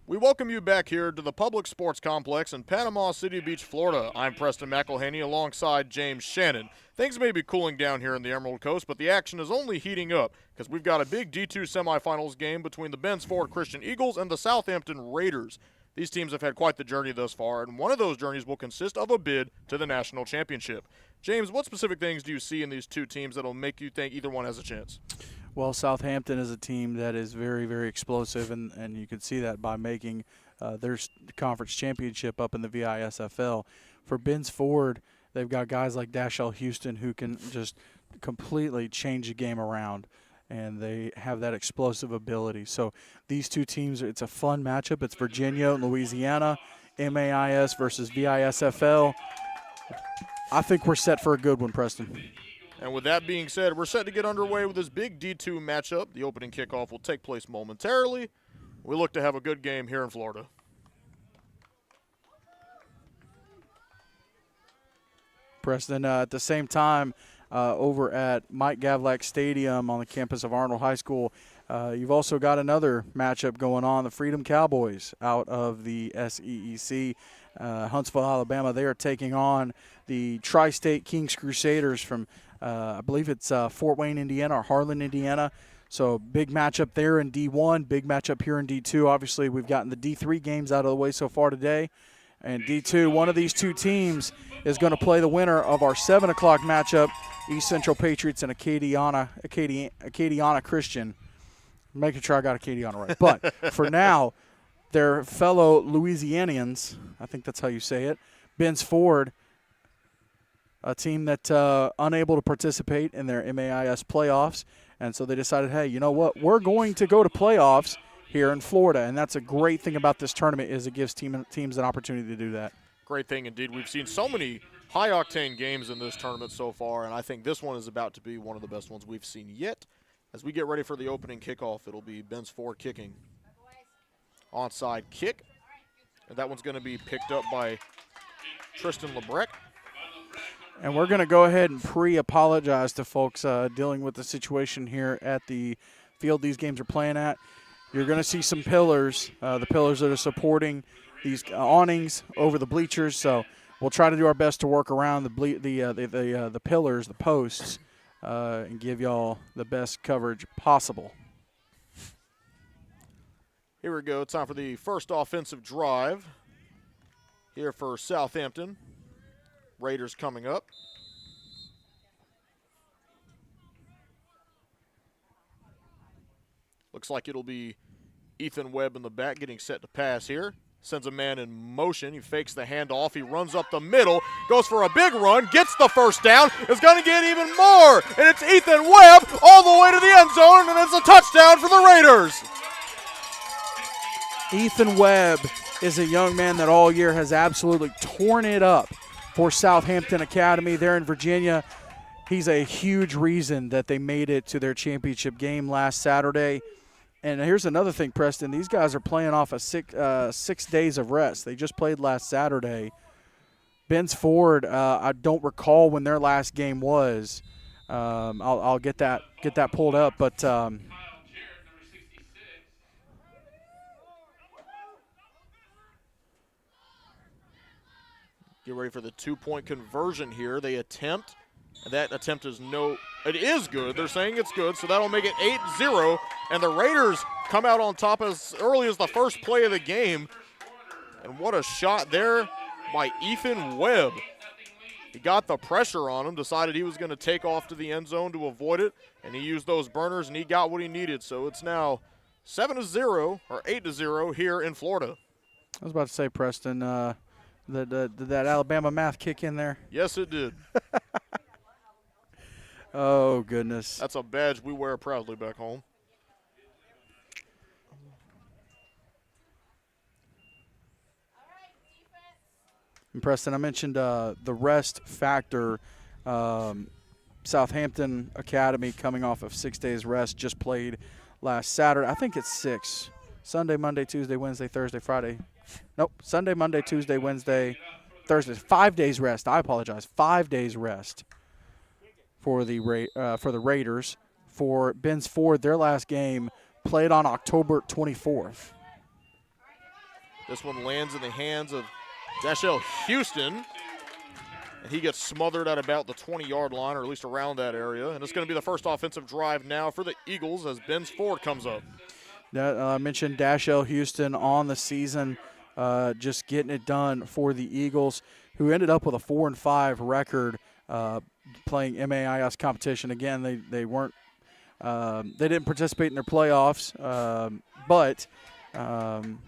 We welcome you back here to the Public Sports Complex in Panama City Beach, Florida. I'm Preston McElhaney alongside James Shannon. Things may be cooling down here in the Emerald Coast, but the action is only heating up because we've got a big D2 semifinals game between the Ben's Ford Christian Eagles and the Southampton Raiders. These teams have had quite the journey thus far, and one of those journeys will consist of a bid to the national championship. James, what specific things do you see in these two teams that will make you think either one has a chance? Well, Southampton is a team that is very, very explosive, and you can see that by making their conference championship up in the VISFL. For Ben's Ford, they've got guys like Dashell Houston who can just completely change the game around, and they have that explosive ability. So these two teams, it's a fun matchup. It's Virginia and Louisiana, MAIS versus VISFL. I think we're set for a good one, Preston. And with that being said, we're set to get underway with this big D2 matchup. The opening kickoff will take place momentarily. We look to have a good game here in Florida. Preston, at the same time, over at Mike Gavlak Stadium on the campus of Arnold High School, you've also got another matchup going on, the Freedom Cowboys out of the SEEC, Huntsville, Alabama. They are taking on the Tri-State Kings Crusaders from I believe it's Fort Wayne, Indiana, or Harlan, Indiana. So big matchup there in D1, big matchup here in D2. Obviously, we've gotten the D3 games out of the way so far today. And D2, one of these two teams is going to play the winner of our 7 o'clock matchup, East Central Patriots and Acadiana Christian. I'm making sure I got Acadiana right. But for now, their fellow Louisianians, I think that's how you say it, Ben's Ford, a team that unable to participate in their MAIS playoffs, and so they decided, hey, you know what? We're going to go to playoffs here in Florida, and that's a great thing about this tournament is it gives teams an opportunity to do that. Great thing indeed. We've seen so many high-octane games in this tournament so far, and I think this one is about to be one of the best ones we've seen yet. As we get ready for the opening kickoff, it'll be Ben's Ford kicking. Onside kick, and that one's going to be picked up by Tristan Lebrecht. And we're going to go ahead and pre-apologize to folks dealing with the situation here at the field these games are playing at. You're going to see some pillars, the pillars that are supporting these awnings over the bleachers. So we'll try to do our best to work around the pillars, the posts, and give y'all the best coverage possible. Here we go. Time for the first offensive drive here for Southampton. Raiders coming up. Looks like it'll be Ethan Webb in the back getting set to pass here. Sends a man in motion. He fakes the handoff. He runs up the middle, goes for a big run, gets the first down. Is going to get even more. And it's Ethan Webb all the way to the end zone, and it's a touchdown for the Raiders. Ethan Webb is a young man that all year has absolutely torn it up for Southampton Academy there in Virginia. He's a huge reason that they made it to their championship game last Saturday. And here's another thing, Preston. These guys are playing off of 6 days of rest. They just played last Saturday. Ben's Ford, I don't recall when their last game was. I'll get that pulled up, but get ready for the two-point conversion here. They attempt. That attempt is it is good. They're saying it's good, so that'll make it 8-0. And the Raiders come out on top as early as the first play of the game. And what a shot there by Ethan Webb. He got the pressure on him, decided he was going to take off to the end zone to avoid it, and he used those burners, and he got what he needed. So it's now 7-0 or 8-0 here in Florida. I was about to say, Preston, did that Alabama math kick in there? Yes, it did. Oh, goodness. That's a badge we wear proudly back home. And Preston, I mentioned the rest factor. Southampton Academy coming off of 6 days rest, just played last Saturday. I think it's 6. Sunday, Monday, Tuesday, Wednesday, Thursday, Friday. Nope, Sunday, Monday, Tuesday, Wednesday, Thursday. 5 days rest. I apologize. 5 days rest for the Raiders. For Ben's Ford, their last game played on October 24th. This one lands in the hands of Dashell Houston. And he gets smothered at about the 20-yard line, or at least around that area. And it's going to be the first offensive drive now for the Eagles as Ben's Ford comes up. I mentioned Dashell Houston on the season, just getting it done for the Eagles, who ended up with a 4-5 record playing MAIS competition. Again, they weren't they didn't participate in their playoffs, but and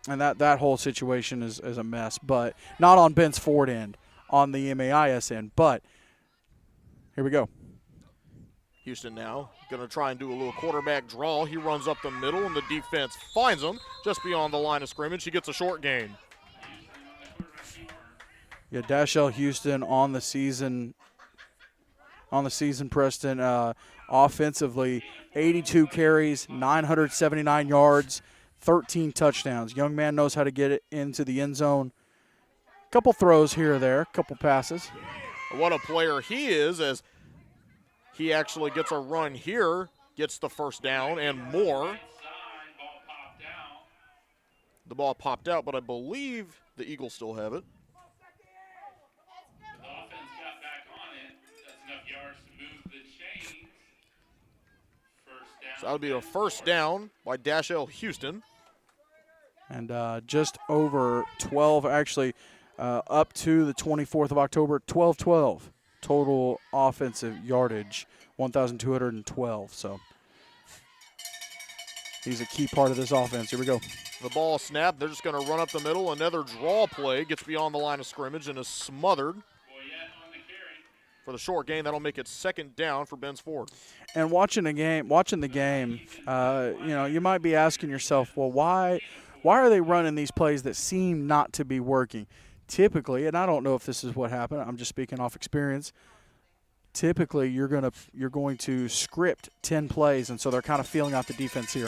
that whole situation is a mess. But not on Ben's Ford end, on the MAIS end. But here we go. Houston now going to try and do a little quarterback draw. He runs up the middle, and the defense finds him just beyond the line of scrimmage. He gets a short gain. Yeah, Dashell Houston on the season, Preston. Offensively, 82 carries, 979 yards, 13 touchdowns. Young man knows how to get it into the end zone. Couple throws here or there, couple passes. What a player he is, as he actually gets a run here, gets the first down and more. The ball popped out, but I believe the Eagles still have it. The offense got back on it. That's enough yards to move the chains. First down. So that'll be a first down by Dashell Houston. And just over 12, actually, up to the 24th of October, 12-12. Total offensive yardage, 1,212. So he's a key part of this offense. Here we go. The ball snapped. They're just going to run up the middle. Another draw play gets beyond the line of scrimmage and is smothered. For the short gain, that'll make it second down for Ben's Ford. And watching the game, you might be asking yourself, well, why are they running these plays that seem not to be working? Typically, and I don't know if this is what happened, I'm just speaking off experience, typically you're going to script 10 plays, and so they're kind of feeling out the defense here.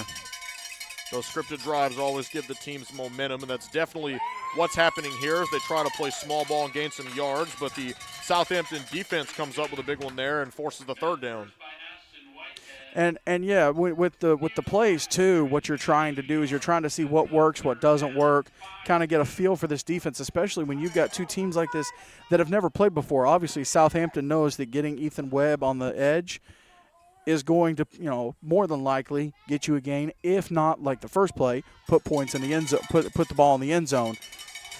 Those scripted drives always give the teams momentum, and that's definitely what's happening here as they try to play small ball and gain some yards, but the Southampton defense comes up with a big one there and forces the third down. And yeah, with the plays too, what you're trying to do is you're trying to see what works, what doesn't work, kind of get a feel for this defense, especially when you've got two teams like this that have never played before. Obviously, Southampton knows that getting Ethan Webb on the edge is going to, more than likely get you a gain. If not, like the first play, put points in the end zone, put the ball in the end zone.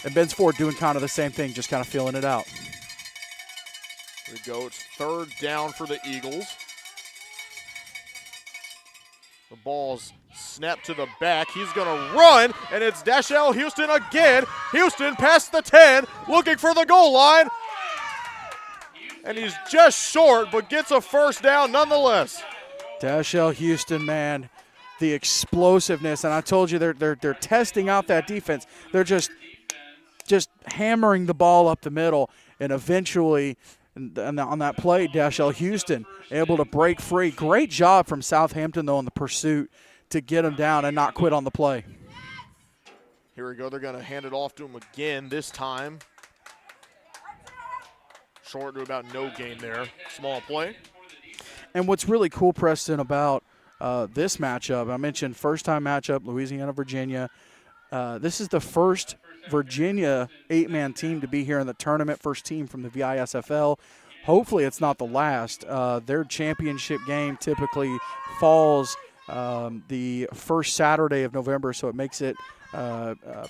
And Ben's Ford doing kind of the same thing, just kind of feeling it out. Here we go. It's third down for the Eagles. The ball's snapped to the back. He's going to run, and it's Dashell Houston again. Houston past the 10, looking for the goal line. And he's just short, but gets a first down nonetheless. Dashell Houston, man, the explosiveness. And I told you they're testing out that defense. They're just hammering the ball up the middle, and eventually – and on that play, Dashell Houston able to break free. Great job from Southampton, though, in the pursuit to get him down and not quit on the play. Here we go. They're going to hand it off to him again this time. Short to about no gain there. Small play. And what's really cool, Preston, about this matchup, I mentioned first-time matchup, Louisiana-Virginia. This is the first Virginia 8-man team to be here in the tournament, first team from the VISFL. Hopefully it's not the last. Their championship game typically falls the first Saturday of November, so it makes it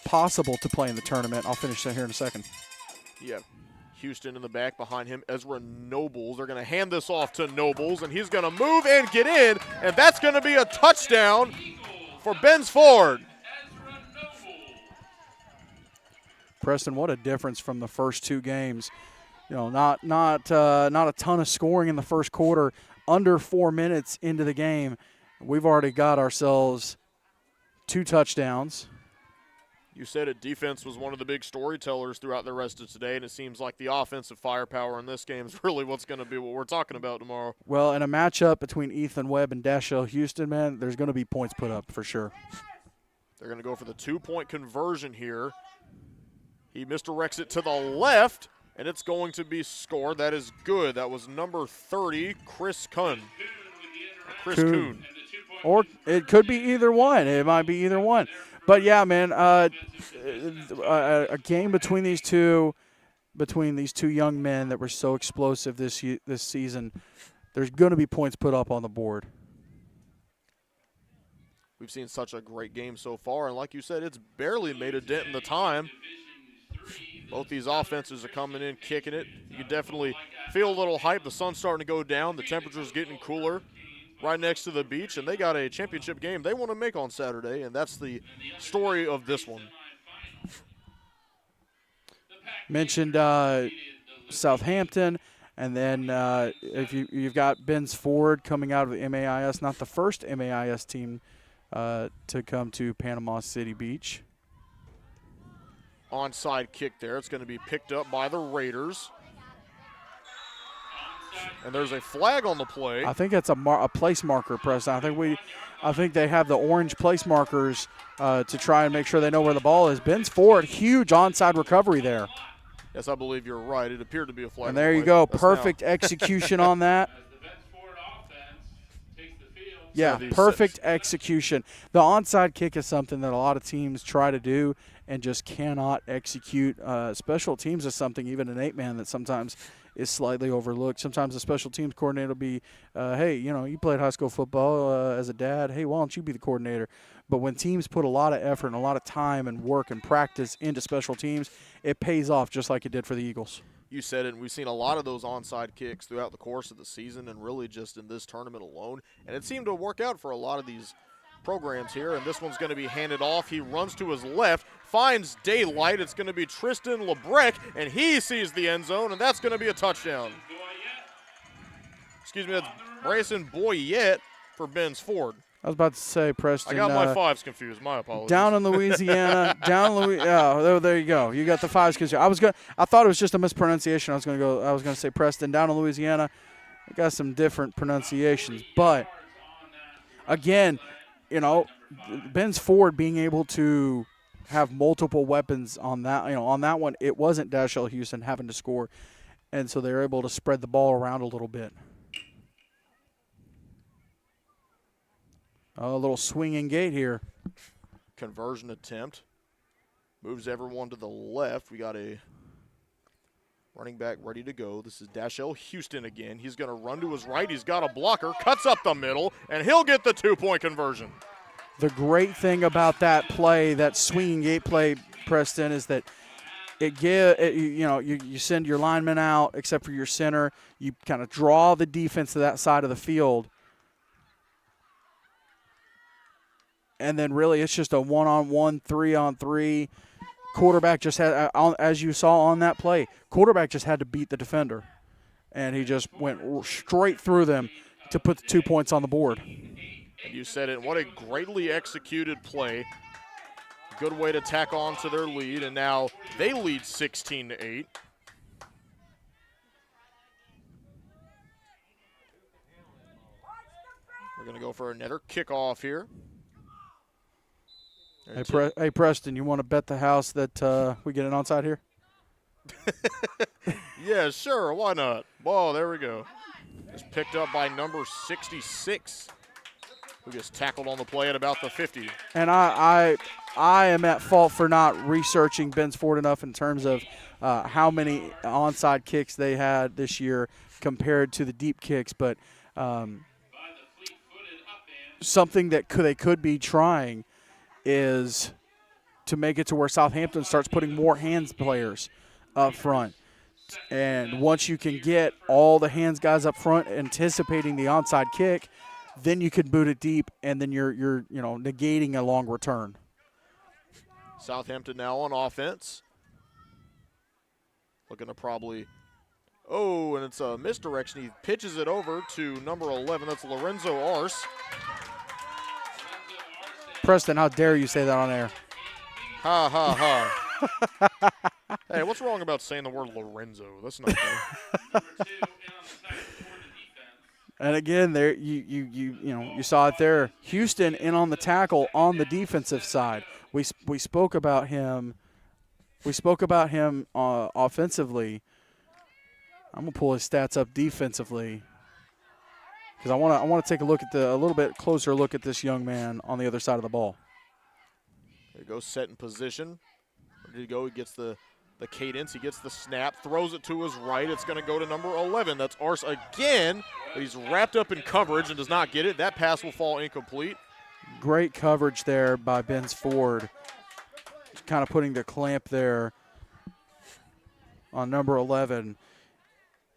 possible to play in the tournament. I'll finish that here in a second. Yeah, Houston in the back behind him, Ezra Nobles. They're going to hand this off to Nobles, and he's going to move and get in, and that's going to be a touchdown for Ben's Ford. Preston, what a difference from the first two games. Not a ton of scoring in the first quarter. Under 4 minutes into the game, we've already got ourselves 2 touchdowns. You said it, defense was one of the big storytellers throughout the rest of today, and it seems like the offensive firepower in this game is really what's going to be what we're talking about tomorrow. Well, in a matchup between Ethan Webb and Dashell Houston, man, there's going to be points put up for sure. They're going to go for the 2-point conversion here. He misdirects it to the left, and it's going to be scored. That is good. That was number 30, Chris Kuhn. Chris Kuhn. Or it could be either one. It might be either one. But yeah, man, a game between these two young men that were so explosive this season. There's going to be points put up on the board. We've seen such a great game so far, and like you said, it's barely made a dent in the time. Both these offenses are coming in, kicking it. You can definitely feel a little hype. The sun's starting to go down. The temperature's getting cooler right next to the beach, and they got a championship game they want to make on Saturday, and that's the story of this one. Mentioned Southampton, and then if you've got Ben's Ford coming out of the MAIS, not the first MAIS team to come to Panama City Beach. Onside kick there. It's going to be picked up by the Raiders. And there's a flag on the play. I think that's a place marker, Preston. I think they have the orange place markers to try and make sure they know where the ball is. Ben's Ford, huge onside recovery there. Yes, I believe you're right. It appeared to be a flag. And there you go. Perfect execution on that. Yeah, perfect execution. The onside kick is something that a lot of teams try to do and just cannot execute. Special teams is something, even an 8-man, that sometimes is slightly overlooked. Sometimes the special teams coordinator will be, hey, you played high school football as a dad. Hey, why don't you be the coordinator? But when teams put a lot of effort and a lot of time and work and practice into special teams, it pays off just like it did for the Eagles. You said it, and we've seen a lot of those onside kicks throughout the course of the season and really just in this tournament alone. And it seemed to work out for a lot of these programs here, and this one's going to be handed off. He runs to his left, finds daylight. It's going to be Tristan Lebrecq, and he sees the end zone, and that's going to be a touchdown. Excuse me, that's Brayson Boyette for Ben's Ford. I was about to say, Preston. I got my fives confused. My apologies. Down in Louisiana, there you go. You got the fives confused. I thought it was just a mispronunciation. I was going to say Preston. Down in Louisiana, I got some different pronunciations, but again, Ben's Ford being able to have multiple weapons on that, on that one, it wasn't Dashell Houston having to score, and so they're able to spread the ball around a little bit. A little swinging gate here. Conversion attempt. Moves everyone to the left. We got a running back ready to go. This is Dashell Houston again. He's going to run to his right. He's got a blocker. Cuts up the middle, and he'll get the 2-point conversion. The great thing about that play, that swinging gate play, Preston, is that you send your linemen out except for your center. You kind of draw the defense to that side of the field. And then really it's just a 1-on-1, 3-on-3. Quarterback just had, as you saw on that play, quarterback just had to beat the defender. And he just went straight through them to put the 2 points on the board. And you said it. What a greatly executed play. Good way to tack on to their lead. And now they lead 16-8. We're going to go for another kickoff here. Hey, Preston, you want to bet the house that we get an onside here? Yeah, sure. Why not? Oh, there we go. Just picked up by number 66, who gets tackled on the play at about the 50. And I am at fault for not researching Ben's Ford enough in terms of how many onside kicks they had this year compared to the deep kicks. But something that they could be trying is to make it to where Southampton starts putting more hands players up front. And once you can get all the hands guys up front anticipating the onside kick, then you can boot it deep, and then you're negating a long return. Southampton now on offense. Looking to probably – and it's a misdirection. He pitches it over to number 11. That's Lorenzo Arce. Preston, how dare you say that on air? Ha, ha, ha. Hey, what's wrong about saying the word Lorenzo? That's not fair. And again, there you saw it there. Houston in on the tackle on the defensive side. We spoke about him. We spoke about him offensively. I'm gonna pull his stats up defensively because I want to take a little bit closer look at this young man on the other side of the ball. There he goes, set in position. Ready to go. He gets the cadence. He gets the snap, throws it to his right. It's going to go to number 11. That's Arce again. But he's wrapped up in coverage and does not get it. That pass will fall incomplete. Great coverage there by Ben's Ford. Just kind of putting the clamp there on number 11.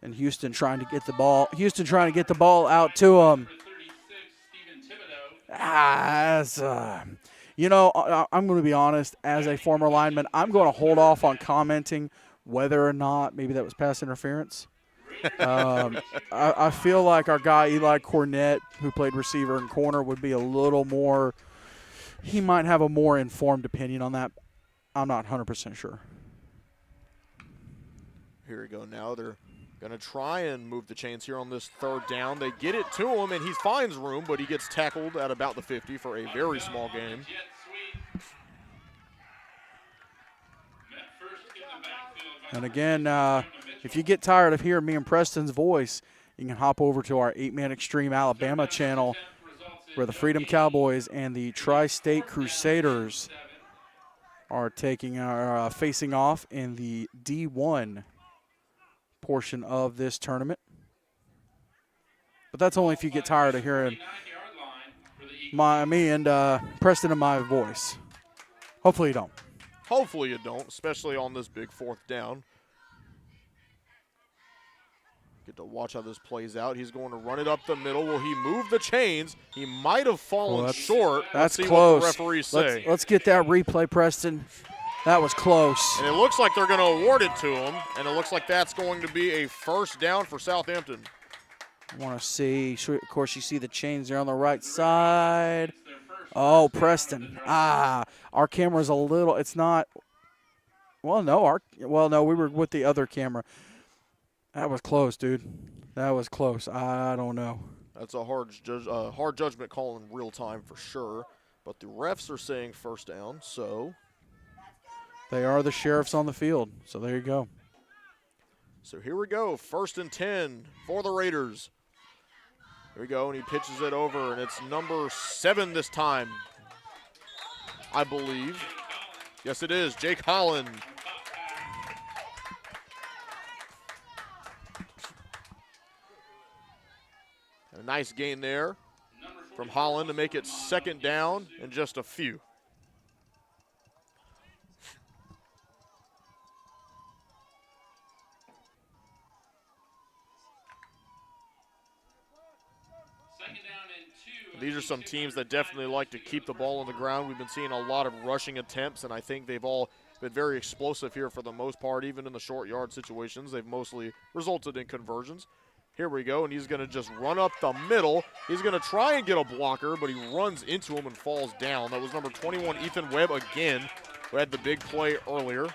And Houston trying to get the ball. Houston trying to get the ball out to him. You know, I'm going to be honest. As a former lineman, I'm going to hold off on commenting whether or not maybe that was pass interference. I feel like our guy Eli Cornett, who played receiver and corner, would be a little more – he might have a more informed opinion on that. I'm not 100% sure. Here we go now. They're going to try and move the chains here on this third down. They get it to him, and he finds room, but he gets tackled at about the 50 for a very small gain. And again, if you get tired of hearing me and Preston's voice, you can hop over to our 8-Man Extreme Alabama channel where the Freedom Cowboys and the Tri-State Crusaders are facing off in the D1 portion of this tournament. But that's only if you get tired of hearing me and Preston and my voice. Hopefully you don't. Hopefully you don't, especially on this big fourth down. Get to watch how this plays out. He's going to run it up the middle. Will he move the chains? He might have fallen short. That's Let's see close. what the referees say. Let's get that replay, Preston. That was close. And it looks like they're going to award it to him, and it looks like that's going to be a first down for Southampton. I want to see, of course, you see the chains there on the right side. Oh, Preston. Our camera's a little, it's not, no, we were with the other camera. That was close, dude. That was close. I don't know. That's a hard judgment call in real time for sure, but the refs are saying first down, so. They are the sheriffs on the field, so there you go. So here we go, 1st and 10 for the Raiders. Here we go, and he pitches it over, and it's number 7 this time, I believe. Yes, it is, Jake Holland. A nice gain there from Holland to make it 2nd down and just a few. These are some teams that definitely like to keep the ball on the ground. We've been seeing a lot of rushing attempts, and I think they've all been very explosive here for the most part. Even in the short yard situations, they've mostly resulted in conversions. Here we go, and he's going to just run up the middle. He's going to try and get a blocker, but he runs into him and falls down. That was number 21, Ethan Webb again, who had the big play earlier.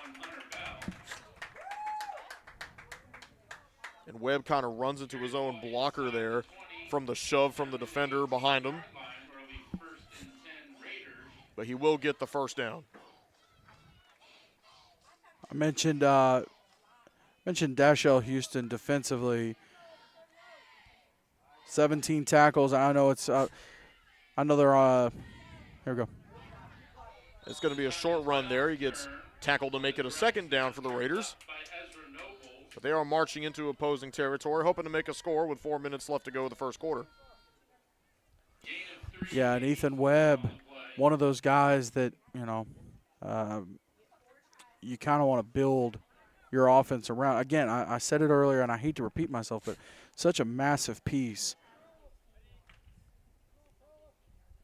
And Webb kind of runs into his own blocker there from the shove from the defender behind him. But he will get the first down. I mentioned Dashell Houston defensively. 17 tackles. I know it's I know they're here we go. It's going to be a short run there. He gets tackled to make it a 2nd down for the Raiders. But they are marching into opposing territory, hoping to make a score with 4 minutes left to go in the first quarter. Yeah, and Ethan Webb, one of those guys that, you kind of want to build your offense around. Again, I said it earlier, and I hate to repeat myself, but such a massive piece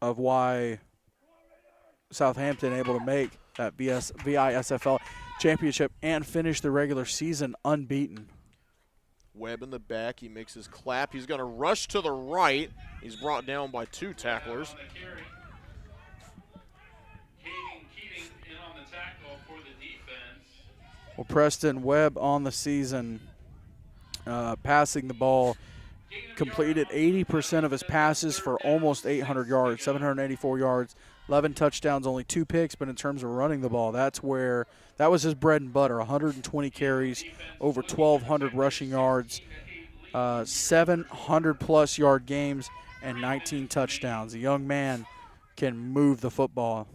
of why Southampton able to make that VISFL championship and finish the regular season unbeaten. Webb in the back. He makes his clap. He's going to rush to the right. He's brought down by 2 tacklers. Well, Preston Webb on the season, passing the ball, completed 80% of his passes for almost 800 yards, 784 yards, 11 touchdowns, only 2 picks. But in terms of running the ball, that was his bread and butter. 120 carries, over 1,200 rushing yards, 700-plus yard games, and 19 touchdowns. The young man can move the football.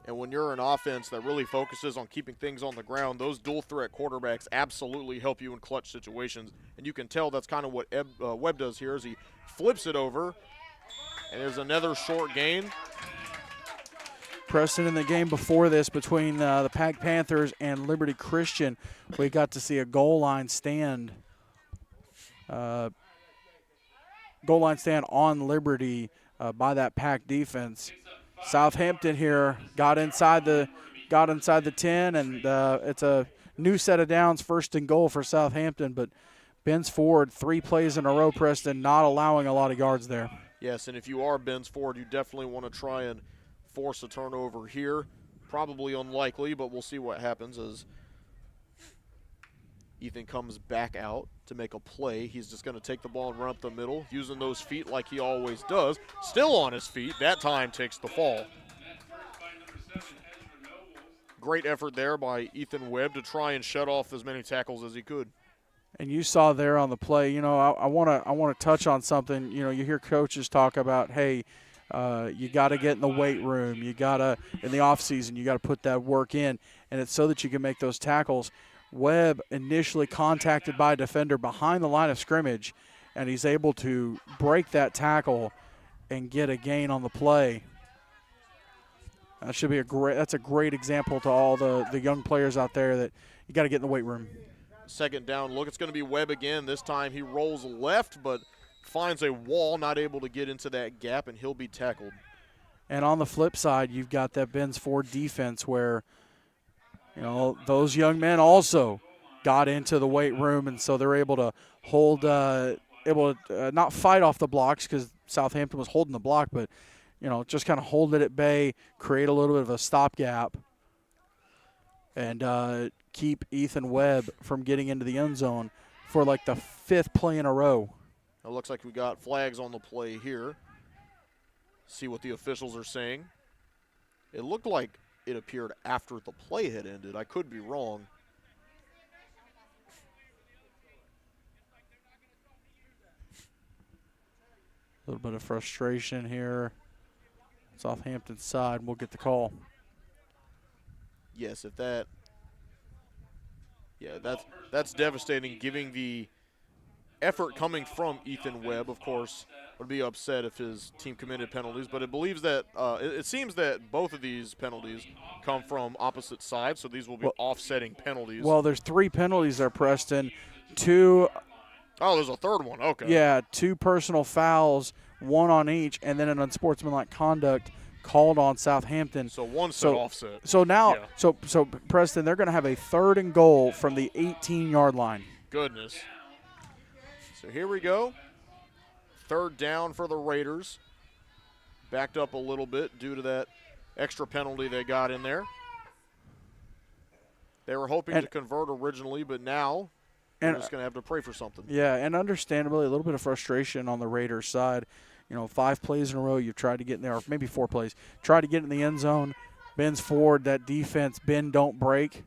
And when you're an offense that really focuses on keeping things on the ground, those dual threat quarterbacks absolutely help you in clutch situations. And you can tell that's kind of what Webb does here as he flips it over. And there's another short gain. Preston, in the game before this between the Pack Panthers and Liberty Christian, we got to see a goal line stand. Goal line stand on Liberty by that Pack defense. Southampton here got inside the 10, and it's a new set of downs, 1st and goal for Southampton. But Ben's Ford, 3 plays in a row, Preston, not allowing a lot of yards there. Yes, and if you are Ben's Ford, you definitely want to try and force a turnover here. Probably unlikely, but we'll see what happens as Ethan comes back out to make a play. He's just going to take the ball and run up the middle, using those feet like he always does. Still on his feet. That time takes the fall. Great effort there by Ethan Webb to try and shut off as many tackles as he could. And you saw there on the play, you know, I want to touch on something. You know, you hear coaches talk about, hey, you got to get in the weight room. You got to, in the offseason, you got to put that work in, and it's so that you can make those tackles. Webb initially contacted by a defender behind the line of scrimmage, and he's able to break that tackle and get a gain on the play. That should be that's a great example to all the young players out there that you got to get in the weight room. Second down look. It's going to be Webb again. This time he rolls left, but finds a wall, not able to get into that gap, and he'll be tackled. And on the flip side, you've got that Ben's Ford defense where, you know, those young men also got into the weight room, and so they're able to hold, not fight off the blocks because Southampton was holding the block, but, you know, just kind of hold it at bay, create a little bit of a stopgap, and keep Ethan Webb from getting into the end zone for like the 5th play in a row. It looks like we got flags on the play here. See what the officials are saying. It looked like it appeared after the play had ended. I could be wrong. A little bit of frustration here. Southampton's side will get the call. Yes, if that. Yeah, that's devastating, giving the effort coming from Ethan Webb. Of course, would be upset if his team committed penalties, but it believes that it seems that both of these penalties come from opposite sides, so these will be offsetting penalties. Well, there's 3 penalties there, Preston. 2. Oh, there's a third one. Okay. Yeah, 2 personal fouls, 1 on each, and then an unsportsmanlike conduct called on Southampton. So one set offset. So now, yeah. so Preston, they're going to have a 3rd and goal from the 18-yard line. Goodness. So here we go. 3rd down for the Raiders. Backed up a little bit due to that extra penalty they got in there. They were hoping to convert originally, but now they're just going to have to pray for something. Yeah, and understandably, a little bit of frustration on the Raiders' side. You know, 5 plays in a row, you've tried to get in there, or maybe 4 plays. Tried to get in the end zone. Ben's Ford, that defense, bend, don't break.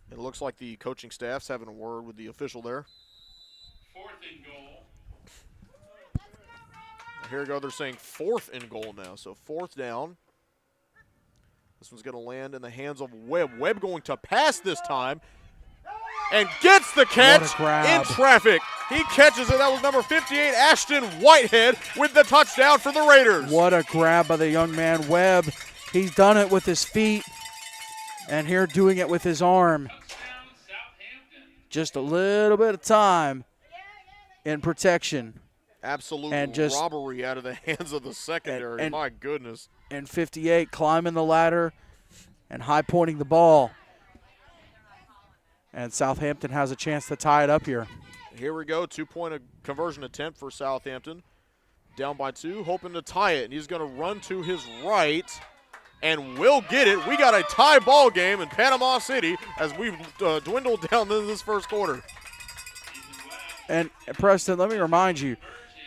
It looks like the coaching staff's having a word with the official there. 4th and goal. Here we go. They're saying 4th and goal now. So 4th down. This one's going to land in the hands of Webb. Webb going to pass this time and gets the catch in traffic. He catches it. That was number 58, Ashton Whitehead, with the touchdown for the Raiders. What a grab by the young man, Webb. He's done it with his feet, and here doing it with his arm. Just a little bit of time in protection. Absolute and just robbery out of the hands of the secondary. My goodness. And 58 climbing the ladder and high pointing the ball. And Southampton has a chance to tie it up here. Here we go. 2-point conversion attempt for Southampton. Down by 2, hoping to tie it. And he's going to run to his right and will get it. We got a tie ball game in Panama City as we've dwindled down this first quarter. And Preston, let me remind you,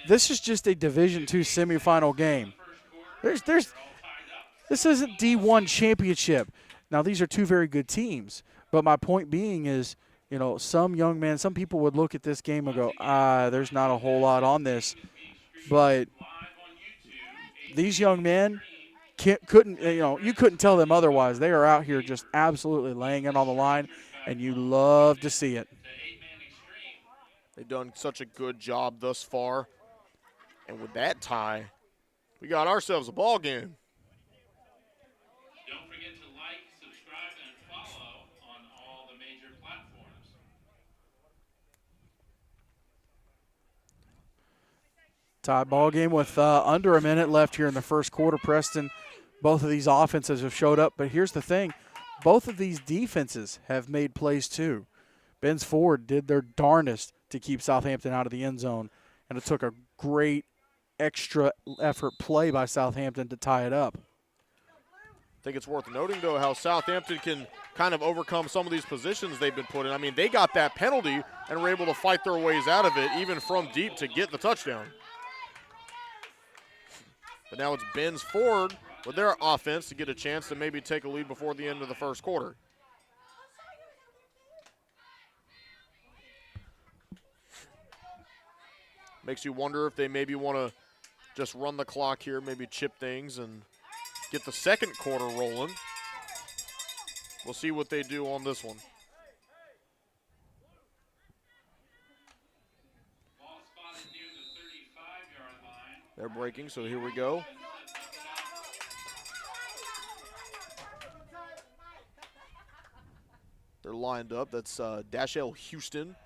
this is just a Division II semifinal game. This isn't D1 championship. Now, these are 2 very good teams. But my point being is, you know, some young men, some people would look at this game and go, there's not a whole lot on this. But these young men couldn't, you couldn't tell them otherwise. They are out here just absolutely laying it on the line, and you love to see it. They've done such a good job thus far. And with that tie, we got ourselves a ball game. Don't forget to like, subscribe, and follow on all the major platforms. Tie ball game with under a minute left here in the first quarter, Preston. Both of these offenses have showed up, but here's the thing. Both of these defenses have made plays too. Ben's Ford did their darndest to keep Southampton out of the end zone, and it took a great extra effort play by Southampton to tie it up. I think it's worth noting, though, how Southampton can kind of overcome some of these positions they've been put in. I mean, they got that penalty and were able to fight their ways out of it, even from deep, to get the touchdown. But now it's Ben's Ford with their offense to get a chance to maybe take a lead before the end of the first quarter. Makes you wonder if they maybe want to just run the clock here, maybe chip things and get the second quarter rolling. We'll see what they do on this one. Ball spotted near the 35-yard line. They're breaking, so here we go. They're lined up. That's Dashell Houston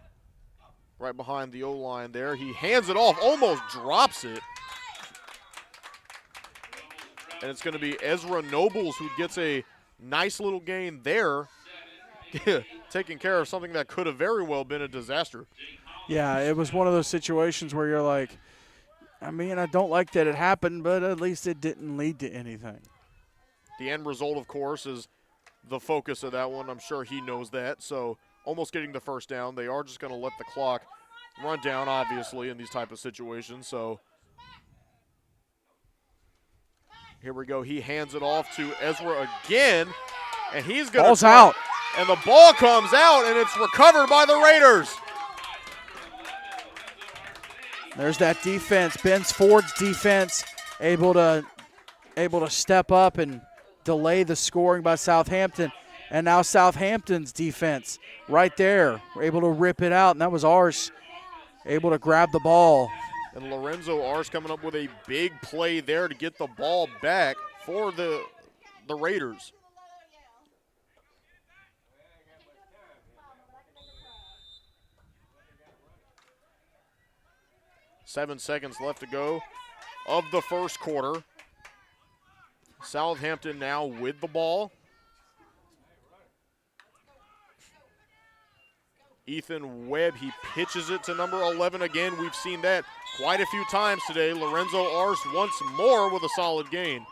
right behind the O-line there. He hands it off, almost drops it. And it's going to be Ezra Nobles who gets a nice little gain there, taking care of something that could have very well been a disaster. Yeah, it was one of those situations where you're like, I mean, I don't like that it happened, but at least it didn't lead to anything. The end result, of course, is the focus of that one. I'm sure he knows that. So almost getting the first down. They are just going to let the clock run down, obviously, in these type of situations. So here we go. He hands it off to Ezra again, and he's going to ball's out. And the ball comes out, and it's recovered by the Raiders. There's that defense. Ben's Ford's defense able to step up and delay the scoring by Southampton. And now Southampton's defense right there. We're able to rip it out, and that was ours. Able to grab the ball. And Lorenzo Ars coming up with a big play there to get the ball back for the Raiders. Seven seconds left to go of the first quarter. Southampton now with the ball. Ethan Webb, he pitches it to number 11 again. We've seen that quite a few times today. Lorenzo Ars once more with a solid gain.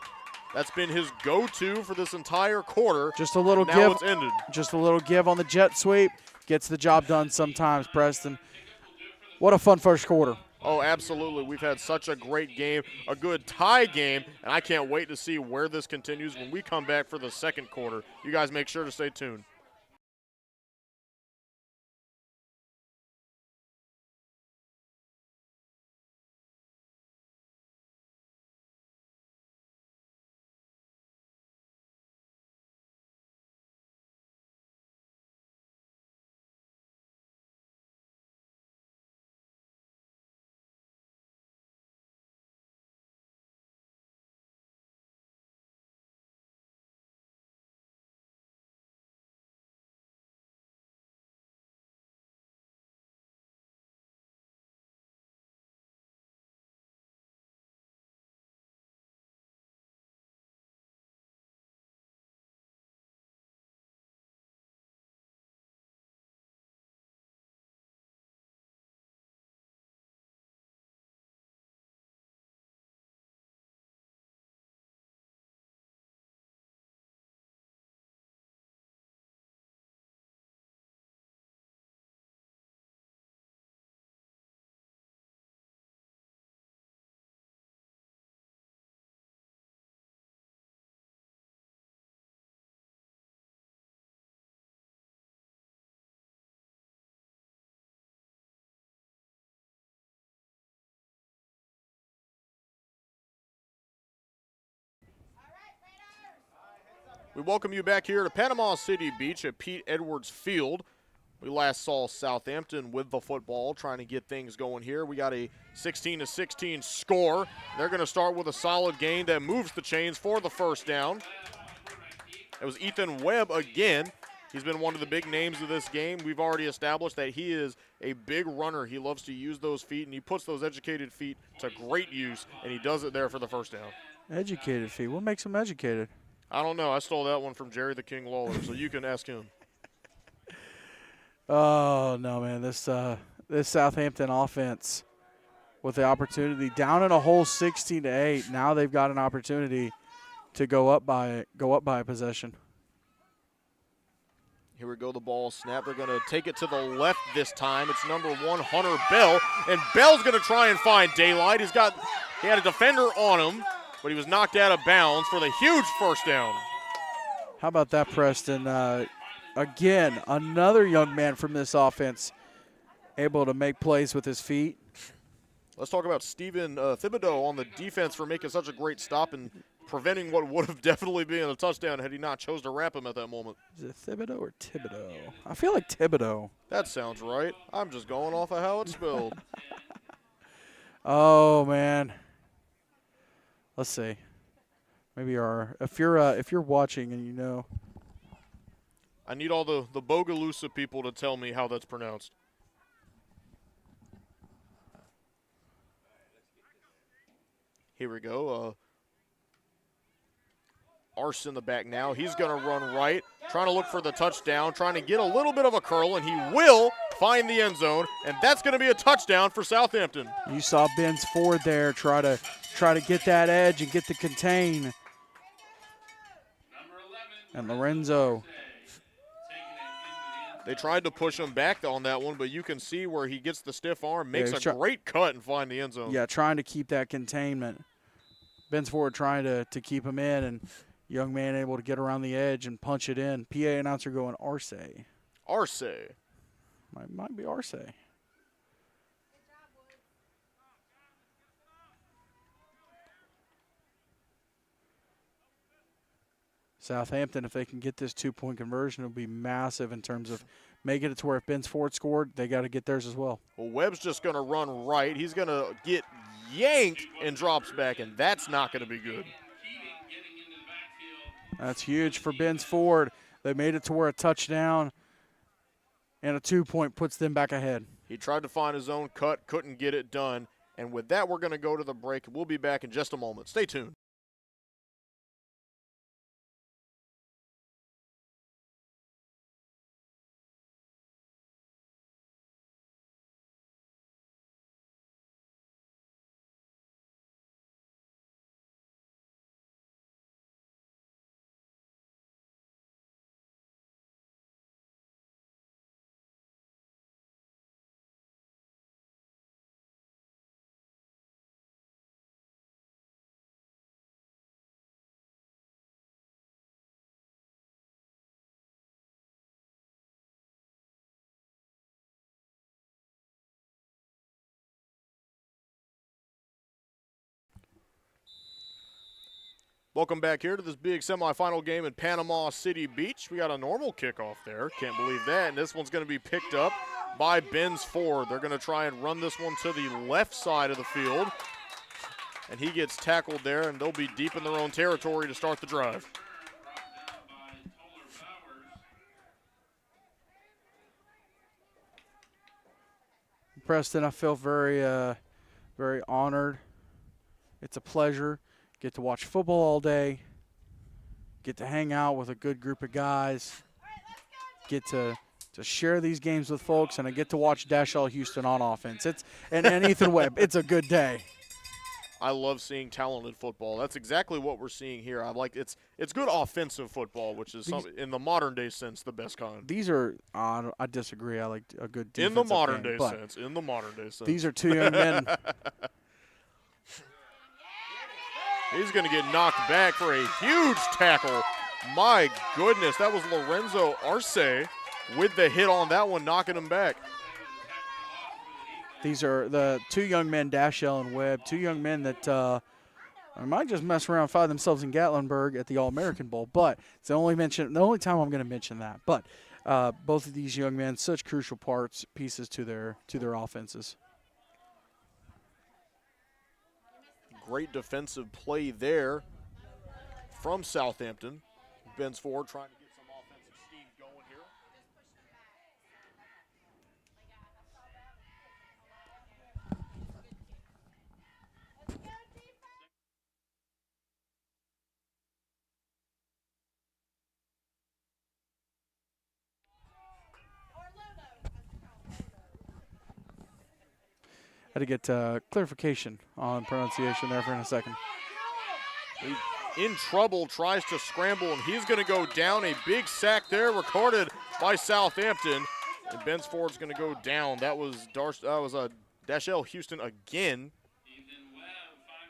That's been his go-to for this entire quarter. Just a little now give. It's ended. Just a little give on the jet sweep. Gets the job done sometimes, Preston. What a fun first quarter. Oh, absolutely. We've had such a great game, a good tie game, and I can't wait to see where this continues when we come back for the second quarter. You guys make sure to stay tuned. We welcome you back here to Panama City Beach at Pete Edwards Field. We last saw Southampton with the football trying to get things going here. We got a 16-16 score. They're going to start with a solid gain that moves the chains for the first down. It was Ethan Webb again. He's been one of the big names of this game. We've already established that he is a big runner. He loves to use those feet, and he puts those educated feet to great use, and he does it there for the first down. Educated feet. What makes him educated? I don't know. I stole that one from Jerry the King Lawler, so you can ask him. Oh, no, man. This Southampton offense with the opportunity down in a hole 16-8. Now they've got an opportunity to go up by a possession. Here we go, the ball snap. They're going to take it to the left this time. It's number 1, Hunter Bell, and Bell's going to try and find daylight. He had a defender on him, but he was knocked out of bounds for the huge first down. How about that, Preston? Again, another young man from this offense able to make plays with his feet. Let's talk about Steven Thibodeau on the defense for making such a great stop and preventing what would have definitely been a touchdown had he not chose to wrap him at that moment. Is it Thibodeau or Thibodeau? I feel like Thibodeau. That sounds right. I'm just going off of how it's spelled. Oh, man. Let's see. Maybe if you're watching and you know. I need all the Bogalusa people to tell me how that's pronounced. Here we go. Arce in the back now. He's going to run right, trying to look for the touchdown, trying to get a little bit of a curl, and he will find the end zone, and that's going to be a touchdown for Southampton. You saw Ben's Ford there try to get that edge and get the contain. And Lorenzo. They tried to push him back on that one, but you can see where he gets the stiff arm, makes a great cut and find the end zone. Yeah, trying to keep that containment. Ben's Ford trying to keep him in, and young man able to get around the edge and punch it in. PA announcer going Arce. Arce. Might be Arce. Southampton, if they can get this 2-point conversion, it'll be massive in terms of making it to where if Ben's Ford scored, they got to get theirs as well. Well, Webb's just going to run right. He's going to get yanked and drops back, and that's not going to be good. That's huge for Ben's Ford. They made it to where a touchdown and a 2-point puts them back ahead. He tried to find his own cut, couldn't get it done. And with that, we're going to go to the break. We'll be back in just a moment. Stay tuned. Welcome back here to this big semifinal game in Panama City Beach. We got a normal kickoff there. Can't believe that. And this one's going to be picked up by Ben's Ford. They're going to try and run this one to the left side of the field. And he gets tackled there, and they'll be deep in their own territory to start the drive. Preston, I feel very, very honored. It's a pleasure. Get to watch football all day, get to hang out with a good group of guys, get to share these games with folks, and I get to watch Dashell Houston on offense. And Ethan Webb. It's a good day. I love seeing talented football. That's exactly what we're seeing here. I like it's good offensive football, which is in the modern day sense the best kind. These are I disagree. I like a good defensive in the modern game, day sense. In the modern day sense. These are two young men. He's going to get knocked back for a huge tackle. My goodness, that was Lorenzo Arce with the hit on that one, knocking him back. These are the two young men, Dashell and Webb, two young men that I might just mess around and find themselves in Gatlinburg at the All-American Bowl, but it's the only time I'm going to mention that. But both of these young men, such crucial pieces to their offenses. Great defensive play there from Southampton. Ben's Ford trying to get some offensive steam going here. Had to get clarification on pronunciation there for a second. In trouble, tries to scramble, and he's going to go down. A big sack there recorded by Southampton, and Ben's Ford's going to go down. That was Dashell Houston again.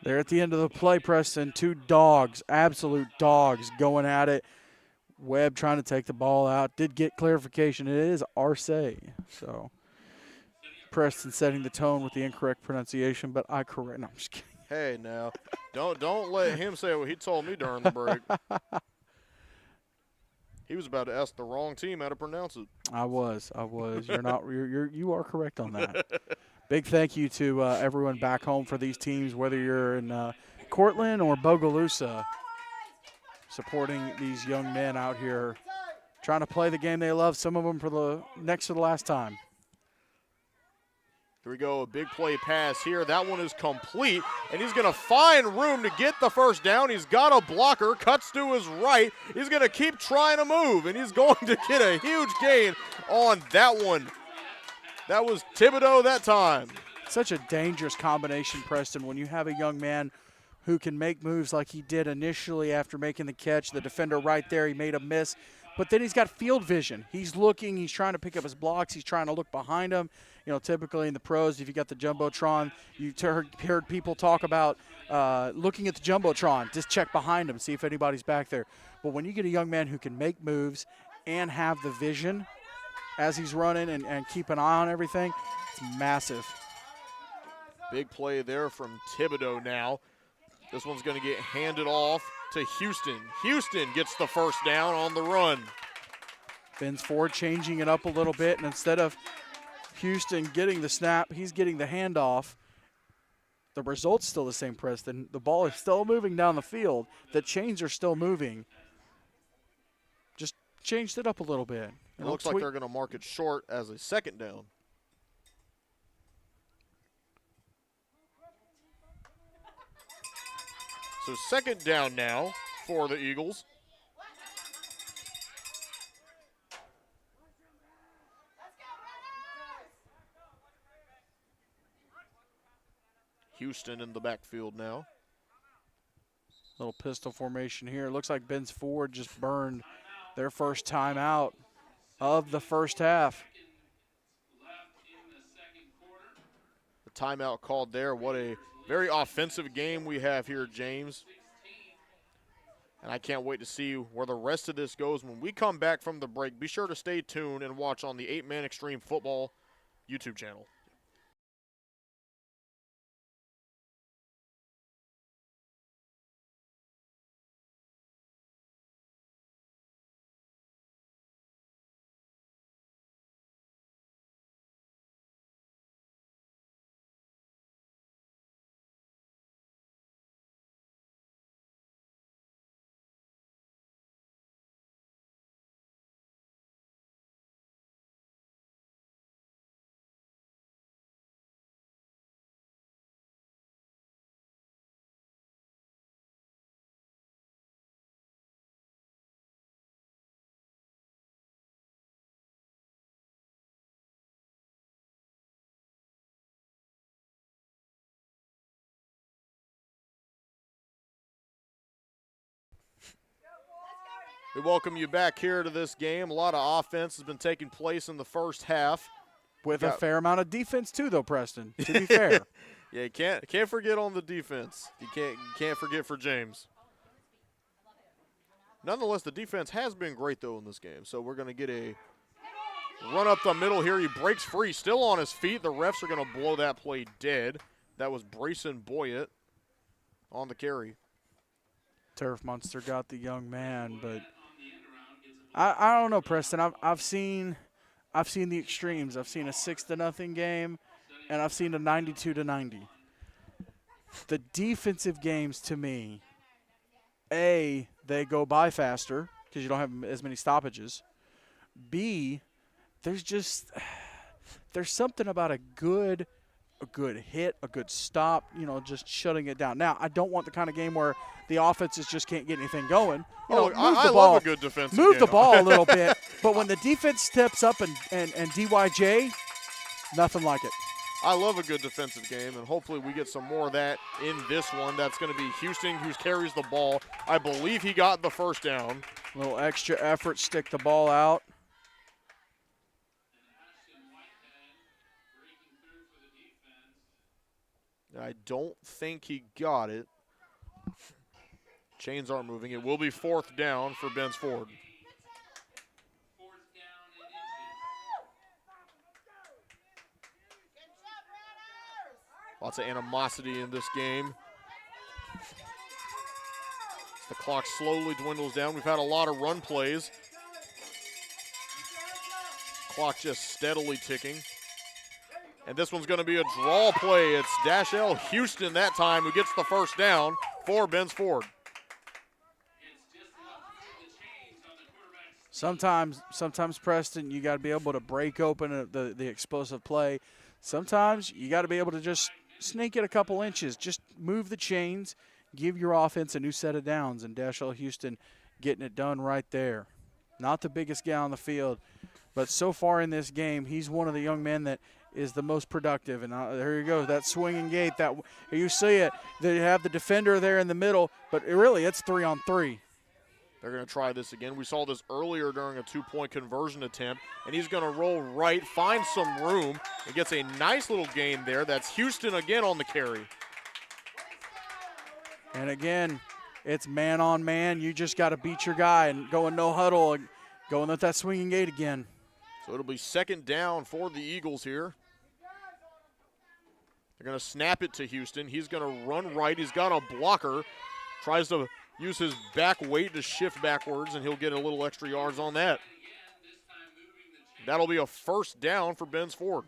They're at the end of the play, Preston. Two dogs, absolute dogs, going at it. Webb trying to take the ball out. Did get clarification. It is Arce. So Preston setting the tone with the incorrect pronunciation, but I correct. No, I'm just kidding. Hey, now, don't let him say what he told me during the break. He was about to ask the wrong team how to pronounce it. I was. You are correct on that. Big thank you to everyone back home for these teams, whether you're in Cortland or Bogalusa, supporting these young men out here, trying to play the game they love. Some of them for the next to the last time. Here we go, a big play pass here. That one is complete, and he's going to find room to get the first down. He's got a blocker, cuts to his right. He's going to keep trying to move, and he's going to get a huge gain on that one. That was Thibodeau that time. Such a dangerous combination, Preston, when you have a young man who can make moves like he did initially after making the catch. The defender right there, he made a miss. But then he's got field vision. He's looking, he's trying to pick up his blocks, he's trying to look behind him. You know, typically in the pros, if you got the Jumbotron, you heard people talk about looking at the Jumbotron, just check behind him, see if anybody's back there. But when you get a young man who can make moves and have the vision as he's running and keep an eye on everything, it's massive. Big play there from Thibodeau now. This one's going to get handed off to Houston. Houston gets the first down on the run. Ben's Ford changing it up a little bit, and instead of Houston getting the snap, he's getting the handoff. The result's still the same, Preston. The ball is still moving down the field. The chains are still moving. Just changed it up a little bit. It looks like they're going to mark it short as a second down. So second down now for the Eagles. Houston in the backfield now. Little pistol formation here. Looks like Ben's Ford just burned their first time out of the first half. The timeout called there. What a very offensive game we have here, James. And I can't wait to see where the rest of this goes when we come back from the break. Be sure to stay tuned and watch on the 8-Man Extreme Football YouTube channel. We welcome you back here to this game. A lot of offense has been taking place in the first half. With a fair amount of defense too, though, Preston, to be fair. Yeah, you can't forget on the defense. You can't forget for James. Nonetheless, the defense has been great, though, in this game. So we're going to get a run up the middle here. He breaks free, still on his feet. The refs are going to blow that play dead. That was Brayson Boyett. on the carry. Turf Monster got the young man, but I don't know, Preston. I've seen the extremes. I've seen a 6-0 game, and I've seen a 92-90. The defensive games, to me, A, they go by faster because you don't have as many stoppages. B, there's something about a good hit, a good stop, just shutting it down. Now, I don't want the kind of game where the offenses just can't get anything going. I love a good defensive game. Move the ball a little bit, but when the defense steps up and DYJ, nothing like it. I love a good defensive game, and hopefully we get some more of that in this one. That's going to be Houston who carries the ball. I believe he got the first down. A little extra effort, stick the ball out. I don't think he got it. Chains aren't moving. It will be 4th down for Ben's Ford. Lots of animosity in this game. The clock slowly dwindles down. We've had a lot of run plays. Clock just steadily ticking. And this one's going to be a draw play. It's Dashell Houston that time who gets the first down for Ben's Ford. Sometimes Preston, you got to be able to break open the explosive play. Sometimes you got to be able to just sneak it a couple inches. Just move the chains, give your offense a new set of downs, and Dashell Houston getting it done right there. Not the biggest guy on the field, but so far in this game, he's one of the young men that is the most productive. And there you go, that swinging gate. That you see it. They have the defender there in the middle, but really it's 3-on-3. They're going to try this again. We saw this earlier during a 2-point conversion attempt, and he's going to roll right, find some room, and gets a nice little gain there. That's Houston again on the carry. And again, it's man on man. You just got to beat your guy and going no huddle and going with that swinging gate again. So it'll be 2nd down for the Eagles here. They're going to snap it to Houston. He's going to run right. He's got a blocker. Tries to use his back weight to shift backwards, and he'll get a little extra yards on that. That'll be a 1st down for Ben's Ford.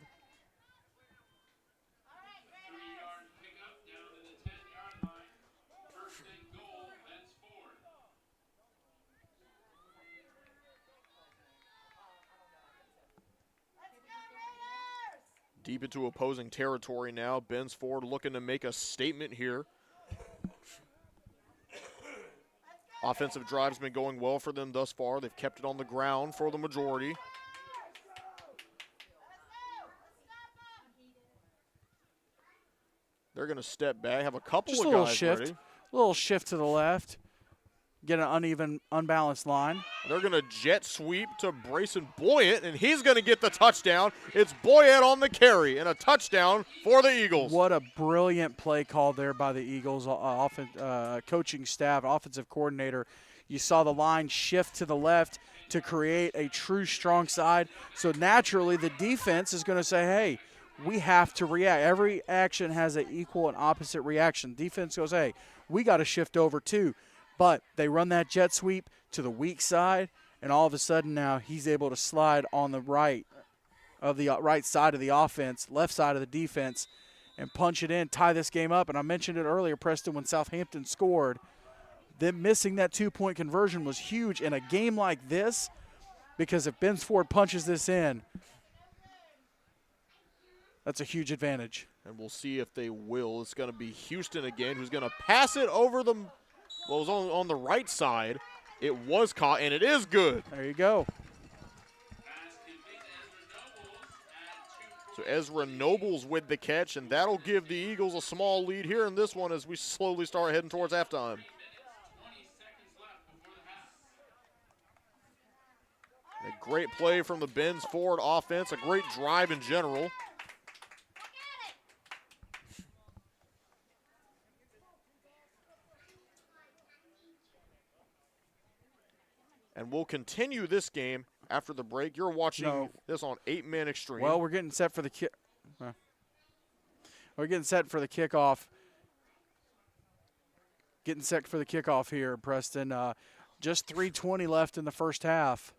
Deep into opposing territory now. Ben's Ford looking to make a statement here. Offensive drive's been going well for them thus far. They've kept it on the ground for the majority. They're going to step back, have a couple Just of a little guys shift. ready. A little shift to the left. Get an uneven, unbalanced line. They're going to jet sweep to Brayson Boyett, and he's going to get the touchdown. It's Boyett on the carry, and a touchdown for the Eagles. What a brilliant play call there by the Eagles coaching staff, offensive coordinator. You saw the line shift to the left to create a true strong side. So naturally, the defense is going to say, hey, we have to react. Every action has an equal and opposite reaction. Defense goes, hey, we got to shift over too. But they run that jet sweep to the weak side, and all of a sudden now he's able to slide on the right side of the offense, left side of the defense, and punch it in, tie this game up. And I mentioned it earlier, Preston, when Southampton scored, them missing that 2-point conversion was huge in a game like this, because if Ben's Ford punches this in, that's a huge advantage. And we'll see if they will. It's going to be Houston again, who's going to pass it over the – well, it was on the right side. It was caught, and it is good. There you go. So Ezra Nobles with the catch, and that'll give the Eagles a small lead here in this one as we slowly start heading towards halftime. A great play from the Ben's Ford offense, a great drive in general. And we'll continue this game after the break. You're watching this on 8-Man Extreme. Well, we're getting set for the kickoff. getting set for the kickoff here, Preston. Just 3:20 left in the first half.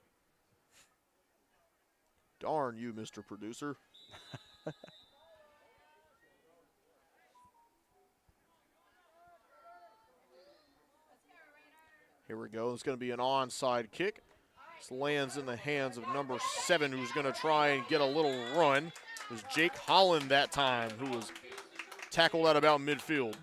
Darn you, Mr. Producer. Here we go. It's going to be an onside kick. This lands in the hands of number 7, who's going to try and get a little run. It was Jake Holland that time, who was tackled at about midfield.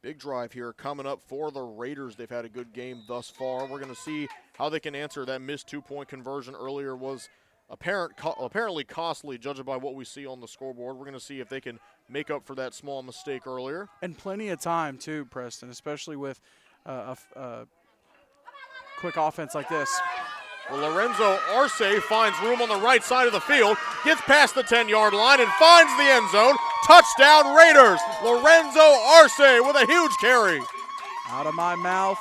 Big drive here coming up for the Raiders. They've had a good game thus far. We're going to see how they can answer that missed 2-point conversion earlier was apparently costly, judging by what we see on the scoreboard. We're going to see if they can make up for that small mistake earlier. And plenty of time, too, Preston, especially with a quick offense like this. Well, Lorenzo Arce finds room on the right side of the field, gets past the 10-yard line, and finds the end zone. Touchdown Raiders! Lorenzo Arce with a huge carry. Out of my mouth,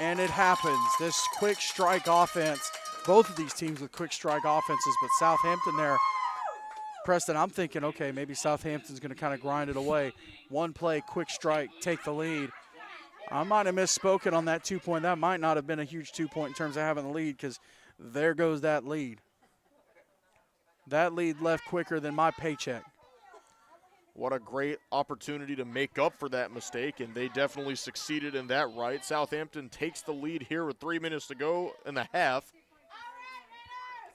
and it happens. This quick strike offense, both of these teams with quick strike offenses, but Southampton there, Preston, I'm thinking, okay, maybe Southampton's going to kind of grind it away. One play, quick strike, take the lead. I might have misspoken on that 2-point. That might not have been a huge 2-point in terms of having the lead, because there goes that lead. That lead left quicker than my paycheck. What a great opportunity to make up for that mistake, and they definitely succeeded in that right. Southampton takes the lead here with 3 minutes to go in the half.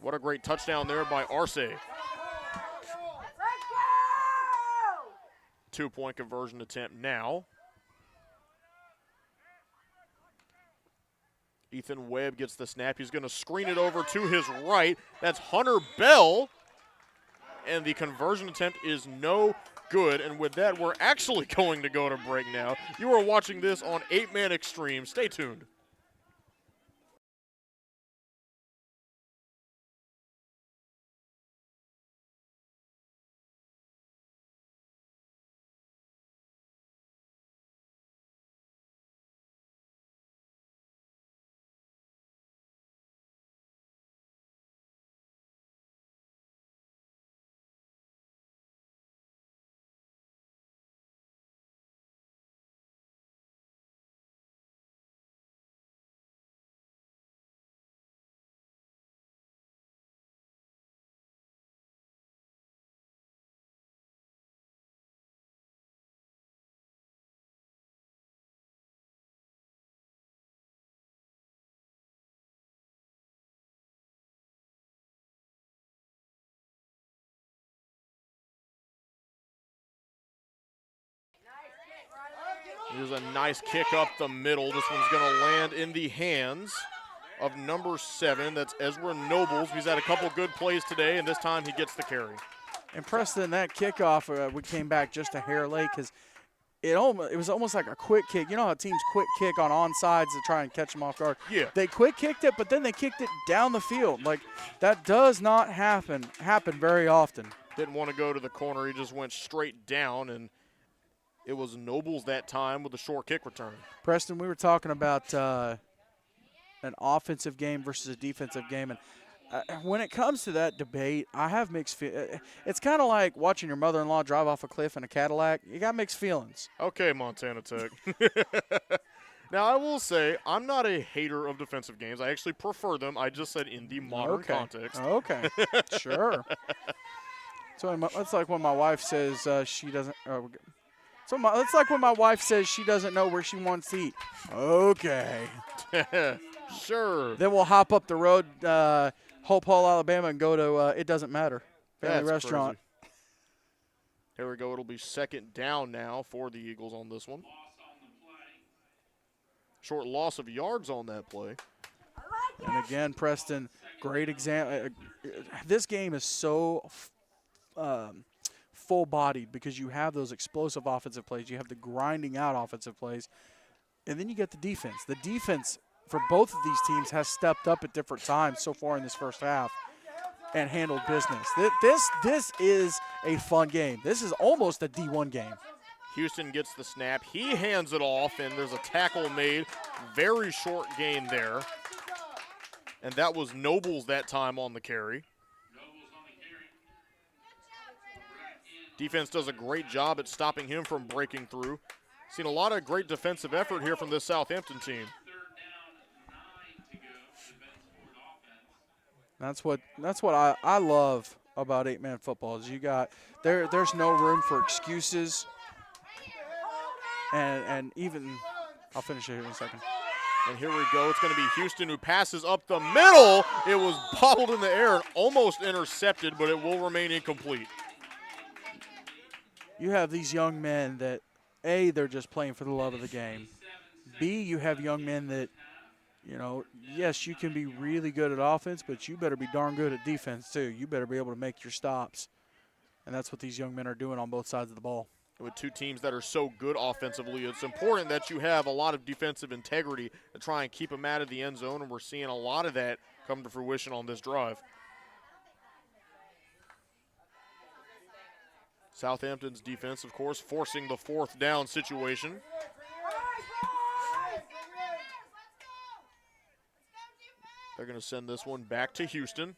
What a great touchdown there by Arce. 2-point conversion attempt now. Ethan Webb gets the snap. He's going to screen it over to his right. That's Hunter Bell. And the conversion attempt is no good. And with that, we're actually going to go to break now. You are watching this on 8-Man Extreme. Stay tuned. Here's a nice kick up the middle. This one's going to land in the hands of number 7. That's Ezra Nobles. He's had a couple good plays today, and this time he gets the carry. And Preston, that kickoff, we came back just a hair late because it was almost like a quick kick. You know how teams quick kick on onsides to try and catch them off guard? Yeah. They quick kicked it, but then they kicked it down the field. Like, that does not happen very often. Didn't want to go to the corner. He just went straight down, and it was Nobles that time with a short kick return. Preston, we were talking about an offensive game versus a defensive game, and when it comes to that debate, I have mixed feelings. It's kind of like watching your mother-in-law drive off a cliff in a Cadillac. You got mixed feelings. Okay, Montana Tech. Now, I will say, I'm not a hater of defensive games. I actually prefer them. I just said in the modern context. Okay, sure. So it's like when my wife says she doesn't it's like when my wife says she doesn't know where she wants to eat. Okay. Sure. Then we'll hop up the road, Hope Hall, Alabama, and go to It Doesn't Matter Family Restaurant. Crazy. Here we go. It'll be second down now for the Eagles on this one. Short loss of yards on that play. And again, Preston, great example. This game is so full-bodied because you have those explosive offensive plays. You have the grinding out offensive plays. And then you get the defense. The defense for both of these teams has stepped up at different times so far in this first half. and handled business. This is a fun game. This is almost a D1 game. Houston gets the snap. He hands it off, and there's a tackle made. Very short gain there. And that was Nobles that time on the carry. Defense does a great job at stopping him from breaking through. Seen a lot of great defensive effort here from this Southampton team. That's what I love about 8-man football is you got there's no room for excuses. And even I'll finish it here in a second. And here we go. It's going to be Houston who passes up the middle. It was bobbled in the air and almost intercepted, but it will remain incomplete. You have these young men that, A, they're just playing for the love of the game. B, you have young men that, you know, yes, you can be really good at offense, but you better be darn good at defense too. You better be able to make your stops. And that's what these young men are doing on both sides of the ball. With two teams that are so good offensively, it's important that you have a lot of defensive integrity to try and keep them out of the end zone, and we're seeing a lot of that come to fruition on this drive. Southampton's defense, of course, forcing the fourth down situation. They're going to send this one back to Houston.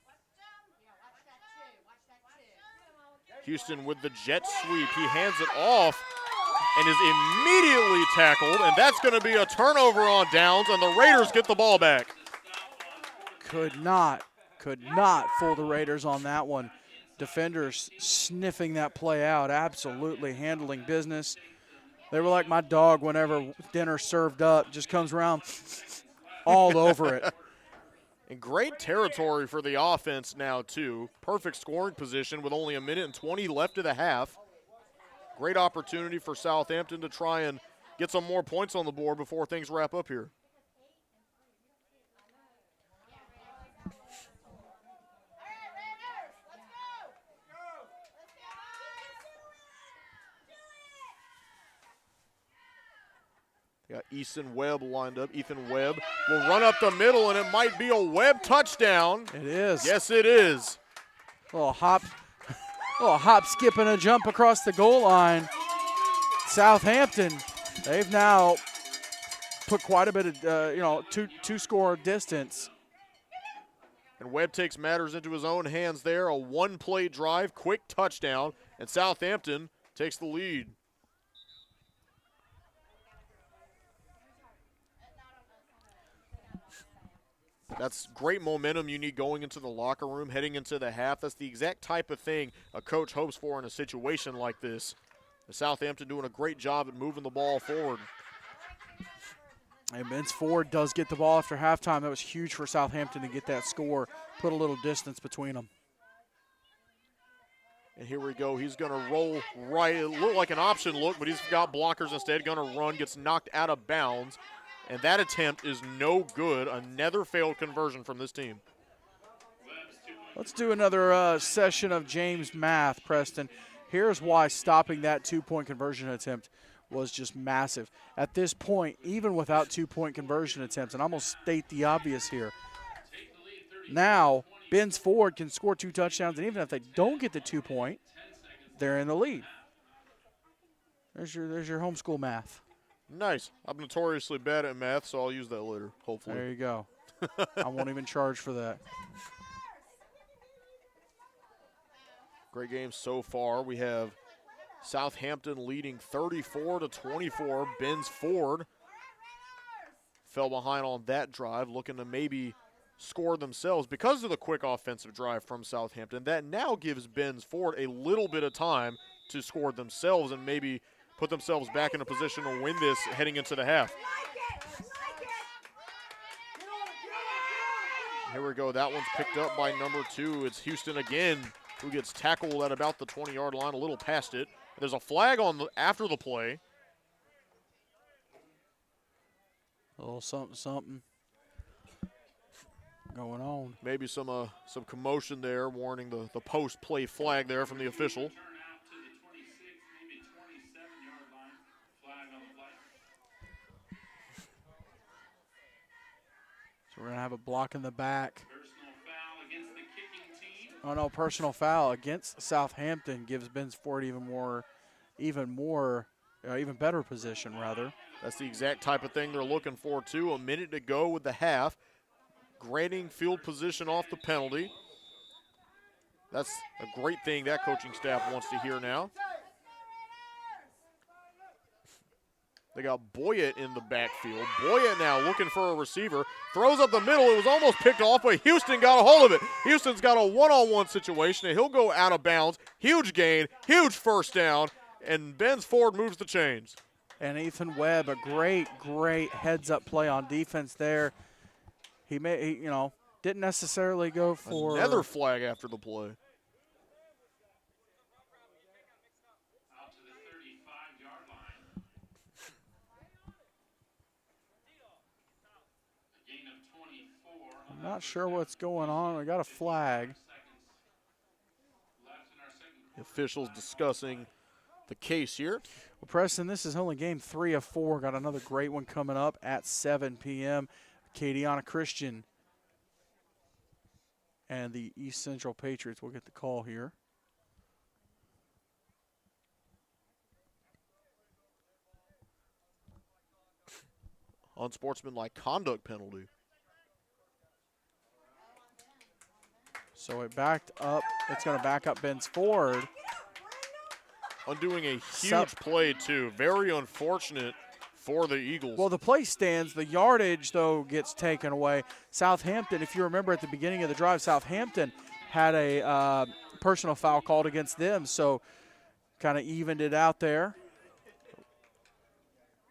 Houston with the jet sweep. He hands it off and is immediately tackled, and that's going to be a turnover on downs, and the Raiders get the ball back. Could not fool the Raiders on that one. Defenders sniffing that play out, absolutely handling business. They were like my dog whenever dinner served up, just comes around all over it. And great territory for the offense now, too. Perfect scoring position with only 1:20 left of the half. Great opportunity for Southampton to try and get some more points on the board before things wrap up here. They got Ethan Webb lined up. Ethan Webb will run up the middle, and it might be a Webb touchdown. It is. Yes, it is. A little hop, skip, and a jump across the goal line. Southampton, they've now put quite a bit of, two-score distance. And Webb takes matters into his own hands there. A one-play drive, quick touchdown, and Southampton takes the lead. That's great momentum you need going into the locker room, heading into the half. That's the exact type of thing a coach hopes for in a situation like this. The Southampton doing a great job at moving the ball forward. And Vince Ford does get the ball after halftime. That was huge for Southampton to get that score, put a little distance between them. And here we go. He's going to roll right. It looked like an option look, but he's got blockers instead. Going to run, gets knocked out of bounds. And that attempt is no good. Another failed conversion from this team. Let's do another session of James math, Preston. Here's why stopping that two-point conversion attempt was just massive. At this point, even without two-point conversion attempts, and I'm going to state the obvious here, now Ben's Ford can score 2 touchdowns, and even if they don't get the 2-point, they're in the lead. There's your homeschool math. Nice. I'm notoriously bad at math, so I'll use that later, hopefully. There you go. I won't even charge for that. Great game so far. We have Southampton leading 34-24. Ben's Ford fell behind on that drive, looking to maybe score themselves because of the quick offensive drive from Southampton. That now gives Ben's Ford a little bit of time to score themselves and maybe put themselves back in a position to win this heading into the half. Here we go. That one's picked up by number 2. It's Houston again, who gets tackled at about the 20-yard line, a little past it. There's a flag on after the play. A little something going on. Maybe some commotion there, warning the post-play flag there from the official. So we're going to have a block in the back. Oh no, personal foul against Southampton gives Bensford even better position rather. That's the exact type of thing they're looking for too. A minute to go with the half. Granting field position off the penalty. That's a great thing that coaching staff wants to hear now. They got Boyett in the backfield. Boyett now looking for a receiver. Throws up the middle. It was almost picked off, but Houston got a hold of it. Houston's got a one-on-one situation, and he'll go out of bounds. Huge gain, huge first down, and Bensford moves the chains. And Ethan Webb, a great heads-up play on defense there. He didn't necessarily go for another flag after the play. Out to the 35-yard line. A gain of 24. I'm not sure what's going on. We got a flag. The officials discussing the case here. Well, Preston, this is only game 3 of 4. Got another great one coming up at 7 p.m. Acadiana Christian and the East Central Patriots will get the call here. Unsportsmanlike conduct penalty. So it backed up. It's going to back up Bensford. Undoing a huge play, too. Very unfortunate for the Eagles. Well, the play stands. The yardage, though, gets taken away. Southampton, if you remember at the beginning of the drive, Southampton had a personal foul called against them, so kind of evened it out there.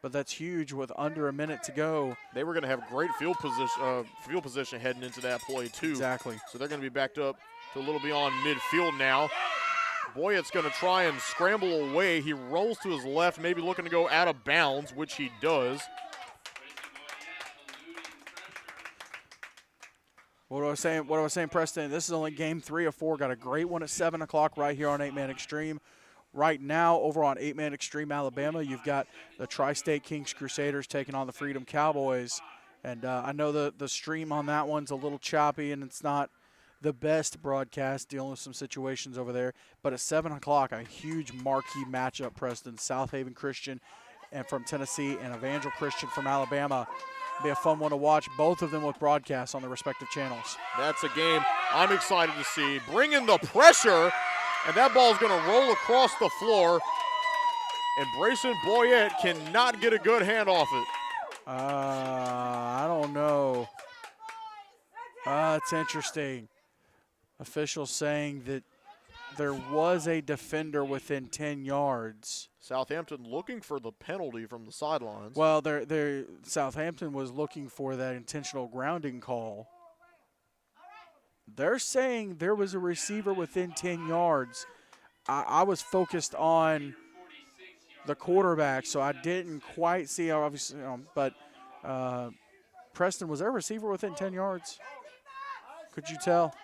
But that's huge with under a minute to go. They were going to have great field position heading into that play, too. Exactly. So they're going to be backed up to a little beyond midfield now. Boyett's going to try and scramble away. He rolls to his left, maybe looking to go out of bounds, which he does. What I was saying, Preston, this is only game 3 of 4. Got a great one at 7 o'clock right here on 8-Man Extreme. Right now, over on 8-Man Extreme Alabama, you've got the Tri-State Kings Crusaders taking on the Freedom Cowboys. And I know the stream on that one's a little choppy, and it's not the best broadcast, dealing with some situations over there. But at 7 o'clock, a huge marquee matchup, Preston. South Haven Christian and from Tennessee and Evangel Christian from Alabama. Be a fun one to watch, both of them with broadcasts on their respective channels. That's a game I'm excited to see. Bring in the pressure, and that ball's going to roll across the floor. And Brayson Boyett cannot get a good hand off it. I don't know. It's interesting. Officials saying that there was a defender within 10 yards. Southampton looking for the penalty from the sidelines. Well, Southampton was looking for that intentional grounding call. They're saying there was a receiver within 10 yards. I was focused on the quarterback, so I didn't quite see, obviously, but Preston, was there a receiver within 10 yards? Could you tell?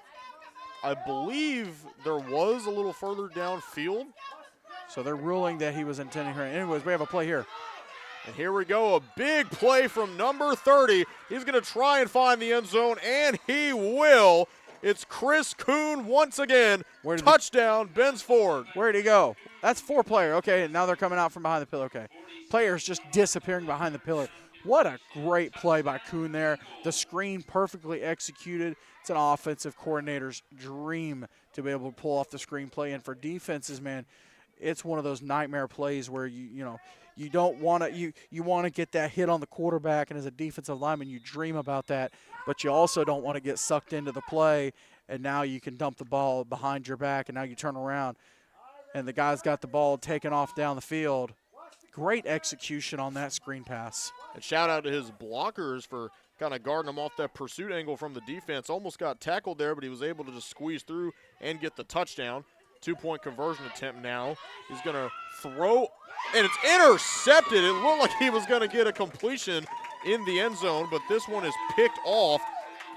I believe there was a little further downfield. So they're ruling that he was intending her. Anyways, we have a play here. And here we go, a big play from number 30. He's going to try and find the end zone, and he will. It's Chris Kuhn once again. Touchdown, Bensford. Where'd he go? That's 4-player. Okay, and now they're coming out from behind the pillar. Okay. Players just disappearing behind the pillar. What a great play by Kuhn there. The screen perfectly executed. It's an offensive coordinator's dream to be able to pull off the screen play. And for defenses, man, it's one of those nightmare plays where you don't want to you want to get that hit on the quarterback, and as a defensive lineman, you dream about that, but you also don't want to get sucked into the play, and now you can dump the ball behind your back, and now you turn around, and the guy's got the ball taken off down the field. Great execution on that screen pass. And shout out to his blockers for kind of guarding him off that pursuit angle from the defense. Almost got tackled there, but he was able to just squeeze through and get the touchdown. 2-point conversion attempt now. He's going to throw, and it's intercepted. It looked like he was going to get a completion in the end zone, but this one is picked off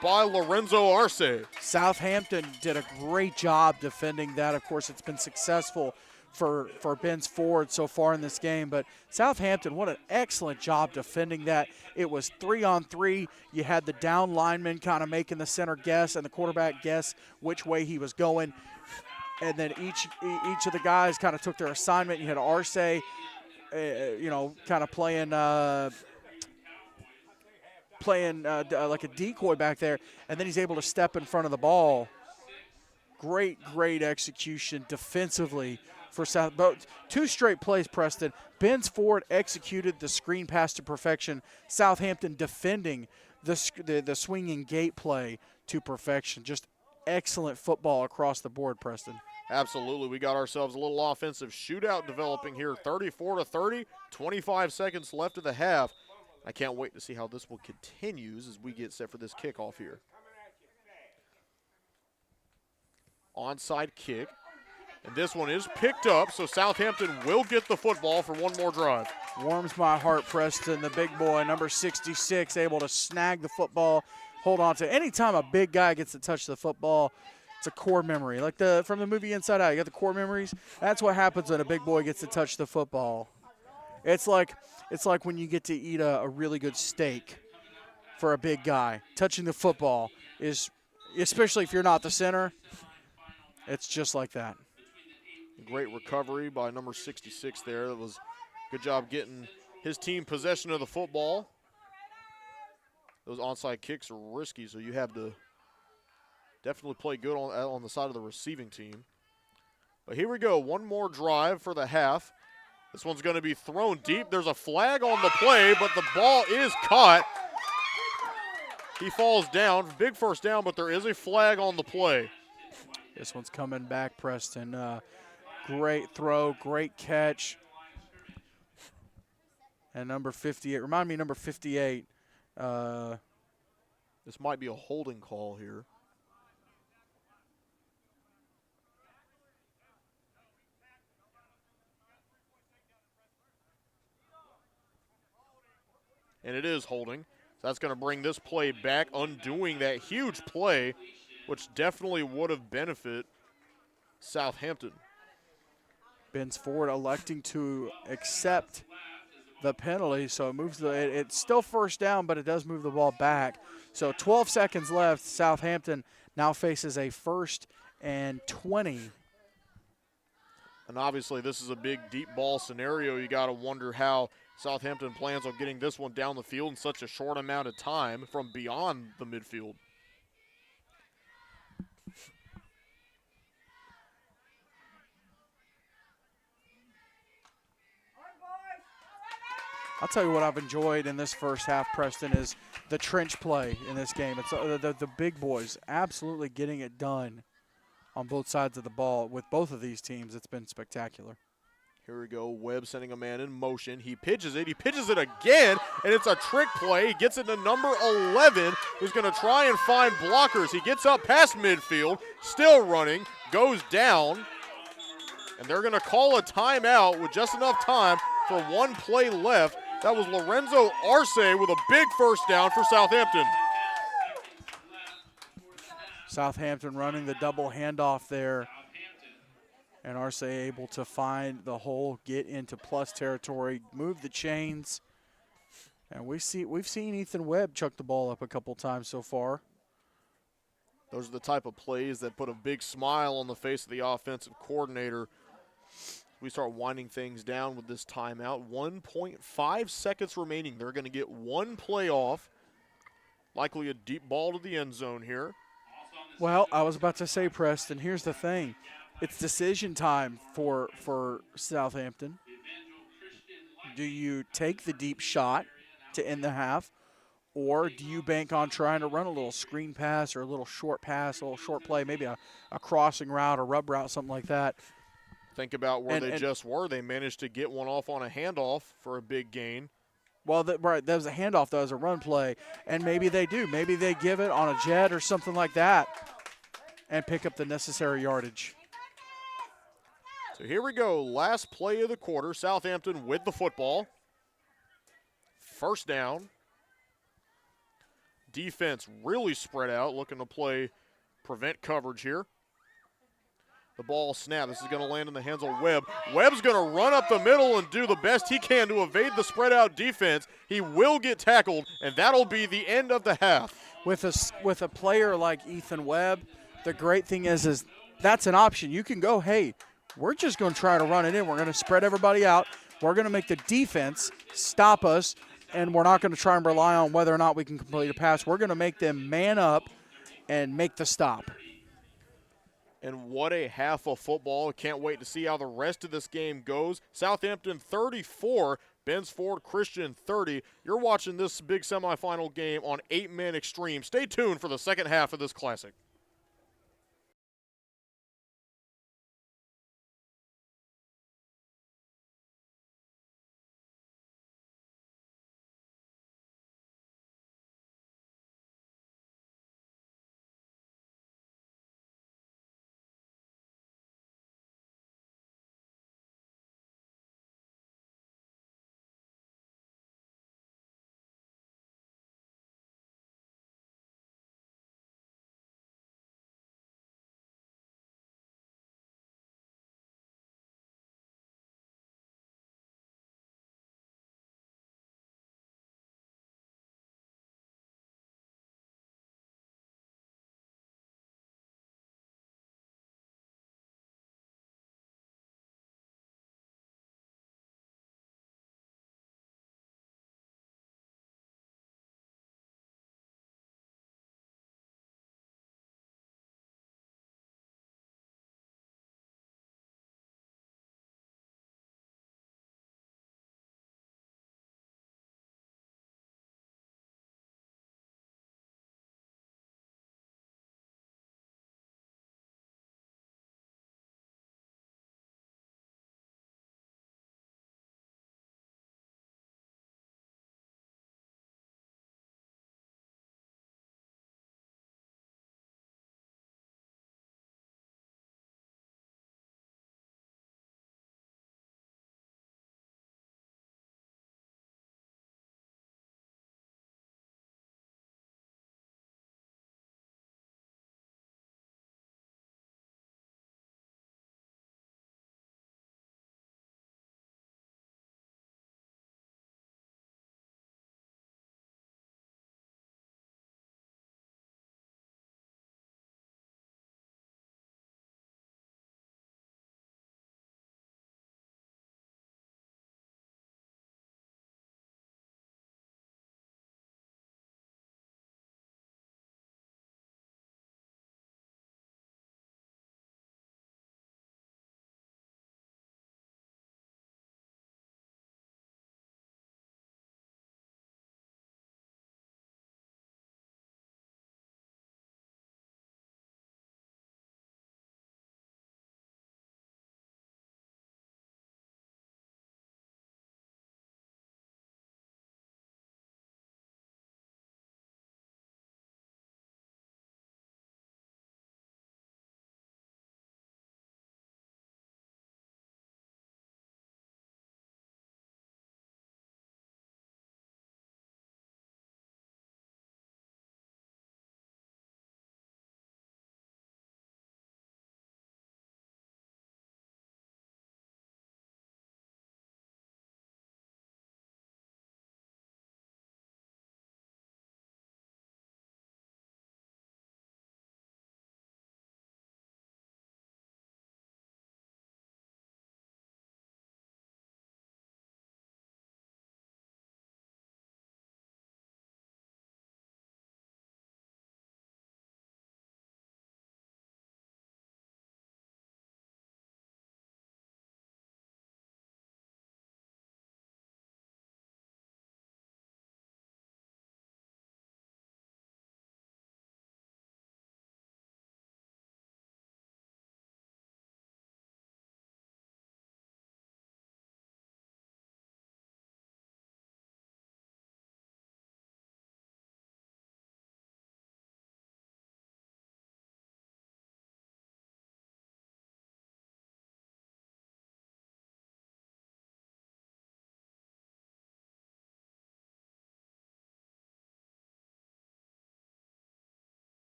by Lorenzo Arce. Southampton did a great job defending that. Of course, it's been successful for Ben's Ford so far in this game. But Southampton, what an excellent job defending that. It was 3-on-3. You had the down lineman kind of making the center guess and the quarterback guess which way he was going. And then each of the guys kind of took their assignment. You had Arce, kind of playing like a decoy back there, and then he's able to step in front of the ball. Great execution defensively for South. But 2 straight plays, Preston. Ben's Ford executed the screen pass to perfection. Southampton defending the swinging gate play to perfection. Just excellent football across the board, Preston. Absolutely. We got ourselves a little offensive shootout developing here. 34-30, 25 seconds left of the half. I can't wait to see how this one continues as we get set for this kickoff here. Onside kick. And this one is picked up, so Southampton will get the football for one more drive. Warms my heart, Preston, the big boy, number 66, able to snag the football, hold on to it. Anytime a big guy gets to touch the football, it's a core memory. Like from the movie Inside Out, you got the core memories. That's what happens when a big boy gets to touch the football. It's like when you get to eat a really good steak for a big guy. Touching the football is, especially if you're not the center, it's just like that. Great recovery by number 66 there. That was a good job getting his team possession of the football. Those onside kicks are risky, so you have to definitely play good on the side of the receiving team. But here we go, one more drive for the half. This one's going to be thrown deep. There's a flag on the play, but the ball is caught. He falls down. Big first down, but there is a flag on the play. This one's coming back, Preston. Great throw, great catch. And number 58, remind me, number 58. This might be a holding call here. And it is holding. So that's going to bring this play back, undoing that huge play, which definitely would have benefited Southampton. Ben's Ford electing to accept the penalty, so it moves it's still first down, but it does move the ball back. So 12 seconds left. Southampton now faces a 1st and 20. And obviously this is a big deep ball scenario. You got to wonder how Southampton plans on getting this one down the field in such a short amount of time from beyond the midfield. I'll tell you what I've enjoyed in this first half, Preston, is the trench play in this game. It's the big boys absolutely getting it done on both sides of the ball. With both of these teams, it's been spectacular. Here we go, Webb sending a man in motion. He pitches it again, and it's a trick play. He gets it to number 11, who's going to try and find blockers. He gets up past midfield, still running, goes down, and they're going to call a timeout with just enough time for one play left. That was Lorenzo Arce with a big first down for Southampton. Southampton running the double handoff there. And Arce able to find the hole, get into plus territory, move the chains. And we've seen Ethan Webb chuck the ball up a couple times so far. Those are the type of plays that put a big smile on the face of the offensive coordinator. We start winding things down with this timeout. 1.5 seconds remaining. They're going to get one play off. Likely a deep ball to the end zone here. Well, I was about to say, Preston, here's the thing. It's decision time for Southampton. Do you take the deep shot to end the half, or do you bank on trying to run a little screen pass or a little short pass, a little short play, maybe a crossing route, a rub route, something like that? Think about where they just were. They managed to get one off on a handoff for a big gain. Well, right, that was a handoff, that was a run play, and maybe they do. Maybe they give it on a jet or something like that and pick up the necessary yardage. So here we go, last play of the quarter. Southampton with the football. First down. Defense really spread out, looking to prevent coverage here. The ball snap. This is going to land in the hands of Webb. Webb's going to run up the middle and do the best he can to evade the spread out defense. He will get tackled, and that'll be the end of the half. With a player like Ethan Webb, the great thing is that's an option. You can go, hey, we're just going to try to run it in. We're going to spread everybody out. We're going to make the defense stop us, and we're not going to try and rely on whether or not we can complete a pass. We're going to make them man up and make the stop. And what a half of football. Can't wait to see how the rest of this game goes. Southampton 34, Ben's Ford Christian 30. You're watching this big semifinal game on 8-Man Extreme. Stay tuned for the second half of this classic.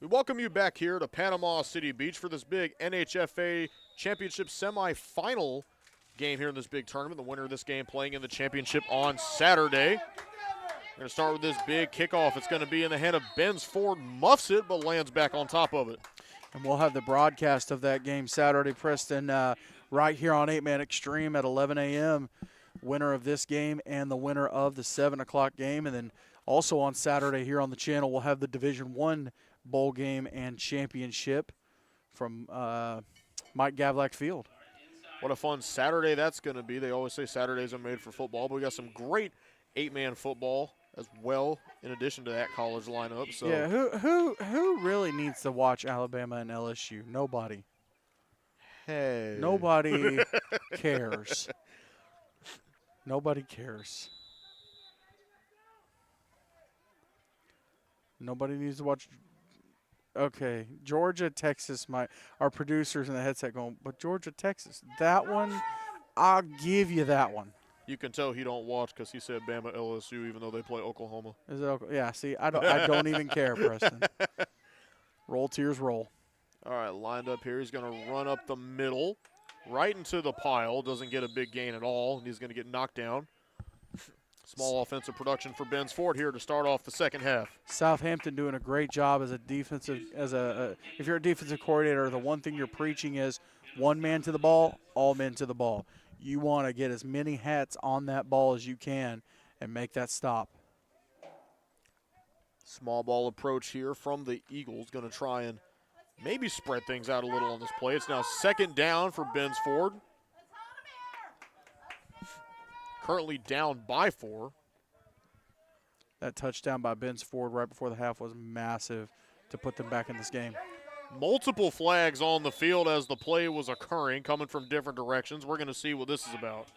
We welcome you back here to Panama City Beach for this big NHFA Championship semifinal game here in this big tournament. The winner of this game playing in the championship on Saturday. We're going to start with this big kickoff. It's going to be in the hand of Ben's Ford. Muffs it, but lands back on top of it. And we'll have the broadcast of that game Saturday, Preston, right here on 8-Man Extreme at 11 a.m. Winner of this game and the winner of the 7 o'clock game. And then also on Saturday here on the channel, we'll have the Division I bowl game and championship from Mike Gavlak Field. What a fun Saturday that's going to be. They always say Saturdays are made for football, but we got some great 8-man football as well in addition to that college lineup. So yeah, who really needs to watch Alabama and LSU? Nobody. Hey. Nobody cares. Nobody cares. Nobody needs to watch. Okay, Georgia, Texas, our producers in the headset going, but Georgia, Texas, that one, I'll give you that one. You can tell he don't watch because he said Bama LSU even though they play Oklahoma. Is it? Yeah, see, I don't even care, Preston. Roll Tears roll. All right, lined up here. He's going to run up the middle, right into the pile. Doesn't get a big gain at all, and he's going to get knocked down. Small offensive production for Ben's Ford here to start off the second half. Southampton doing a great job as a defensive, if you're a defensive coordinator, the one thing you're preaching is one man to the ball, all men to the ball. You want to get as many hats on that ball as you can and make that stop. Small ball approach here from the Eagles. Going to try and maybe spread things out a little on this play. It's now second down for Ben's Ford. Currently down by 4. That touchdown by Ben's Ford right before the half was massive to put them back in this game. Multiple flags on the field as the play was occurring, coming from different directions. We're going to see what this is about.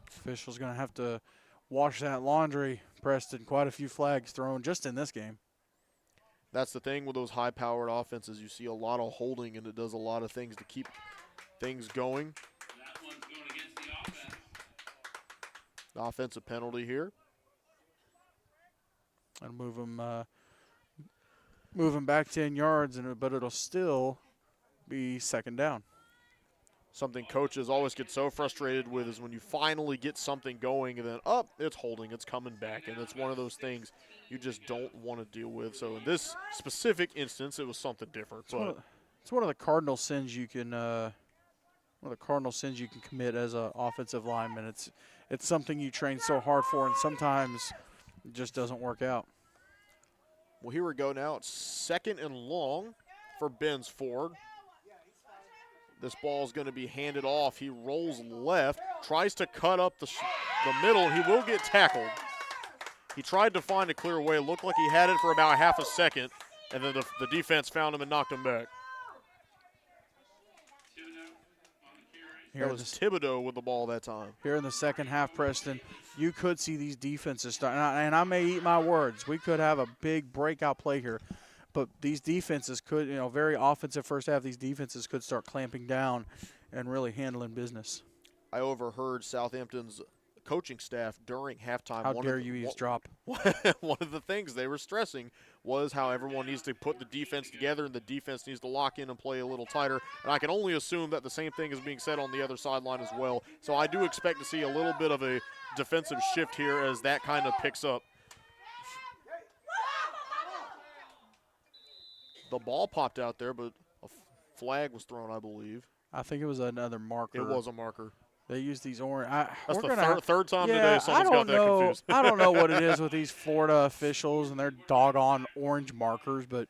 Official's going to have to wash that laundry, Preston. Quite a few flags thrown just in this game. That's the thing with those high-powered offenses. You see a lot of holding, and it does a lot of things to keep things going. That one's going against the offense. The offensive penalty here. And move him back 10 yards, but it'll still be second down. Something coaches always get so frustrated with is when you finally get something going and then, it's holding, it's coming back. And it's one of those things you just don't want to deal with. So in this specific instance, it was something different. It's one of the cardinal sins you can commit as an offensive lineman. It's something you train so hard for, and sometimes it just doesn't work out. Well, here we go now. It's second and long for Ben's Ford. This ball is going to be handed off. He rolls left, tries to cut up the middle, and he will get tackled. He tried to find a clear way. It looked like he had it for about half a second, and then the defense found him and knocked him back. That was Thibodeau with the ball that time. Here in the second half, Preston, you could see these defenses start, and I may eat my words. We could have a big breakout play here, but these defenses could, very offensive first half, these defenses could start clamping down and really handling business. I overheard Southampton's coaching staff during halftime. How dare you eavesdrop? One of the things they were stressing was how everyone needs to put the defense together and the defense needs to lock in and play a little tighter. And I can only assume that the same thing is being said on the other sideline as well. So I do expect to see a little bit of a defensive shift here as that kind of picks up. The ball popped out there, but a flag was thrown, I believe. I think it was another marker. It was a marker. They use these orange. That's the third time today someone's got that confused. I don't know what it is with these Florida officials and their doggone orange markers, but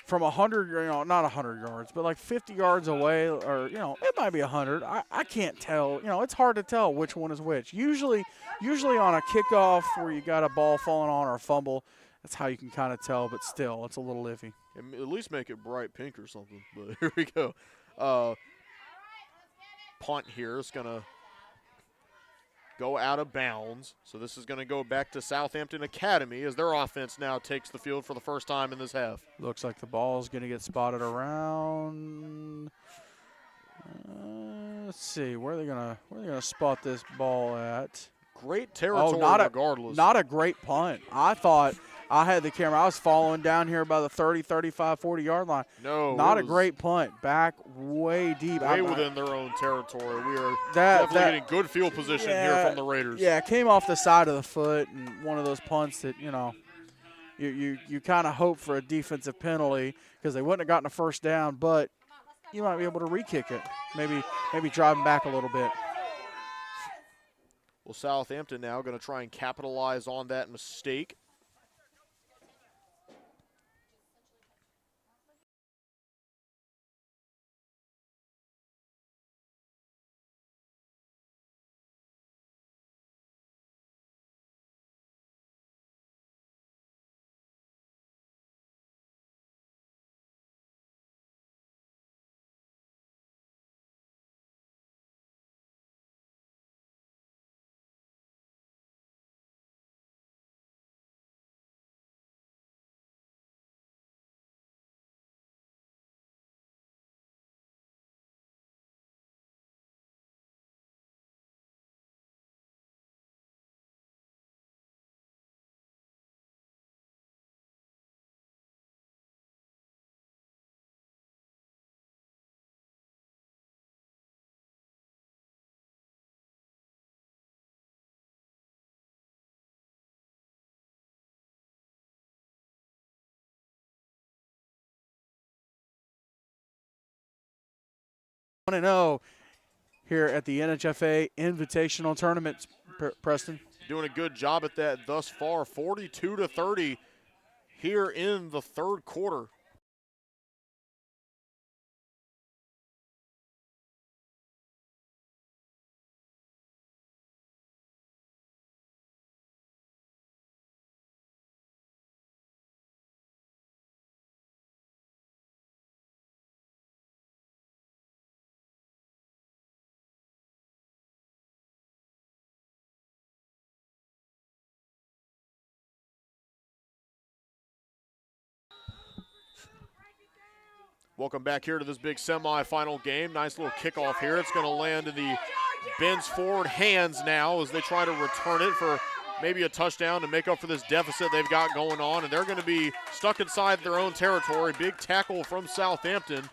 from 100, not 100 yards, but like 50 yards away, or it might be 100. I can't tell. It's hard to tell which one is which. Usually on a kickoff where you got a ball falling on or a fumble, that's how you can kind of tell. But still, it's a little iffy. At least make it bright pink or something. But here we go. Punt here is going to go out of bounds. So this is going to go back to Southampton Academy as their offense now takes the field for the first time in this half. Looks like the ball is going to get spotted around. Let's see, where are they gonna spot this ball at? Great territory regardless. Not a great punt. I thought I had the camera. I was following down here by the 30, 35, 40-yard line. No, Not a great punt. Back way deep. Way within their own territory. We are definitely getting good field position here from the Raiders. Yeah, it came off the side of the foot, and one of those punts that, you know, you kind of hope for a defensive penalty because they wouldn't have gotten a first down, but you might be able to re-kick it. Maybe drive them back a little bit. Well, Southampton now going to try and capitalize on that mistake. I want to know here at the NHFA Invitational Tournament, Preston. Doing a good job at that thus far, 42-30 here in the third quarter. Welcome back here to this big semifinal game. Nice little kickoff here. It's going to land in the Ben's Ford hands now as they try to return it for maybe a touchdown to make up for this deficit they've got going on. And they're going to be stuck inside their own territory. Big tackle from Southampton.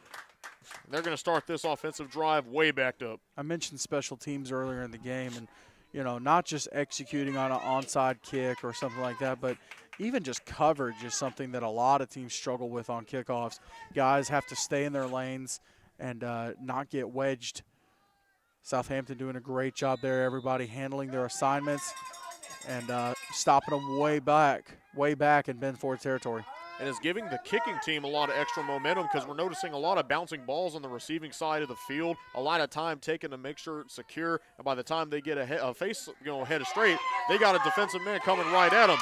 They're going to start this offensive drive way backed up. I mentioned special teams earlier in the game, and, you know, not just executing on an onside kick or something like that, but even just coverage is something that a lot of teams struggle with on kickoffs. Guys have to stay in their lanes and not get wedged. Southampton doing a great job there, everybody handling their assignments and stopping them way back in Ben Ford territory. And is giving the kicking team a lot of extra momentum because we're noticing a lot of bouncing balls on the receiving side of the field, a lot of time taken to make sure it's secure, and by the time they get a face head straight, they got a defensive man coming right at them.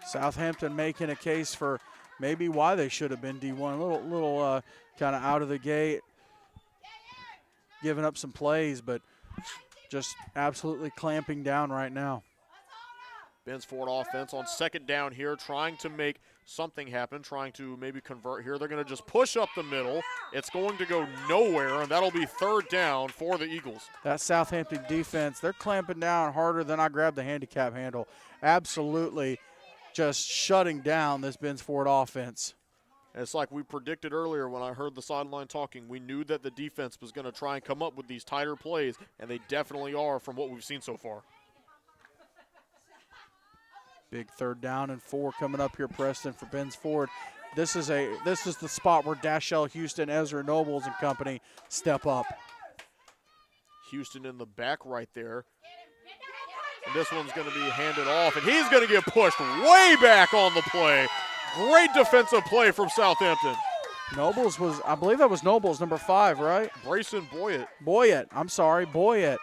Southampton making a case for maybe why they should have been D1. A little kind of out of the gate, giving up some plays, but just absolutely clamping down right now. Ben's Ford offense on second down here, trying to make something happen, trying to maybe convert here. They're going to just push up the middle. It's going to go nowhere, and that'll be third down for the Eagles. That Southampton defense, they're clamping down harder than I grabbed the handicap handle. Absolutely just shutting down this Ben's Ford offense. And it's like we predicted earlier when I heard the sideline talking. We knew that the defense was going to try and come up with these tighter plays, and they definitely are from what we've seen so far. Big 3rd down and 4 coming up here, Preston, for Ben's Ford. This is the spot where Dashell Houston, Ezra Nobles and company step up. Houston in the back right there. And this one's going to be handed off, and he's going to get pushed way back on the play. Great defensive play from Southampton. Nobles was, I believe that was Nobles, number 5, right? Brayson Boyett. Boyett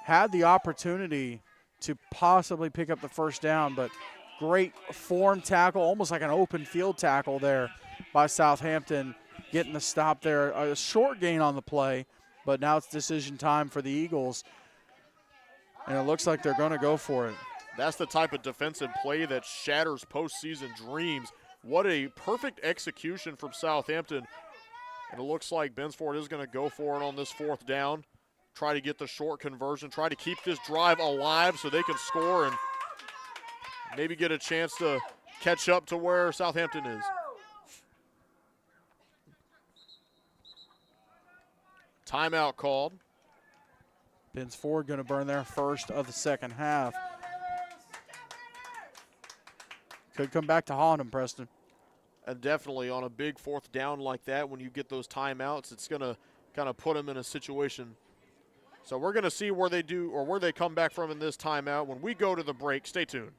had the opportunity to possibly pick up the first down, but great form tackle, almost like an open field tackle there by Southampton, getting the stop there. A short gain on the play, but now it's decision time for the Eagles. And it looks like they're going to go for it. That's the type of defensive play that shatters postseason dreams. What a perfect execution from Southampton. And it looks like Ben's Ford is going to go for it on this 4th down. try to get the short conversion, try to keep this drive alive so they can score and maybe get a chance to catch up to where Southampton is. Timeout called. Ben's Ford going to burn their first of the second half. Could come back to haunt him, Preston. And definitely on a big fourth down like that, when you get those timeouts, it's going to kind of put them in a situation. So we're going to see where they do or where they come back from in this timeout. When we go to the break, stay tuned.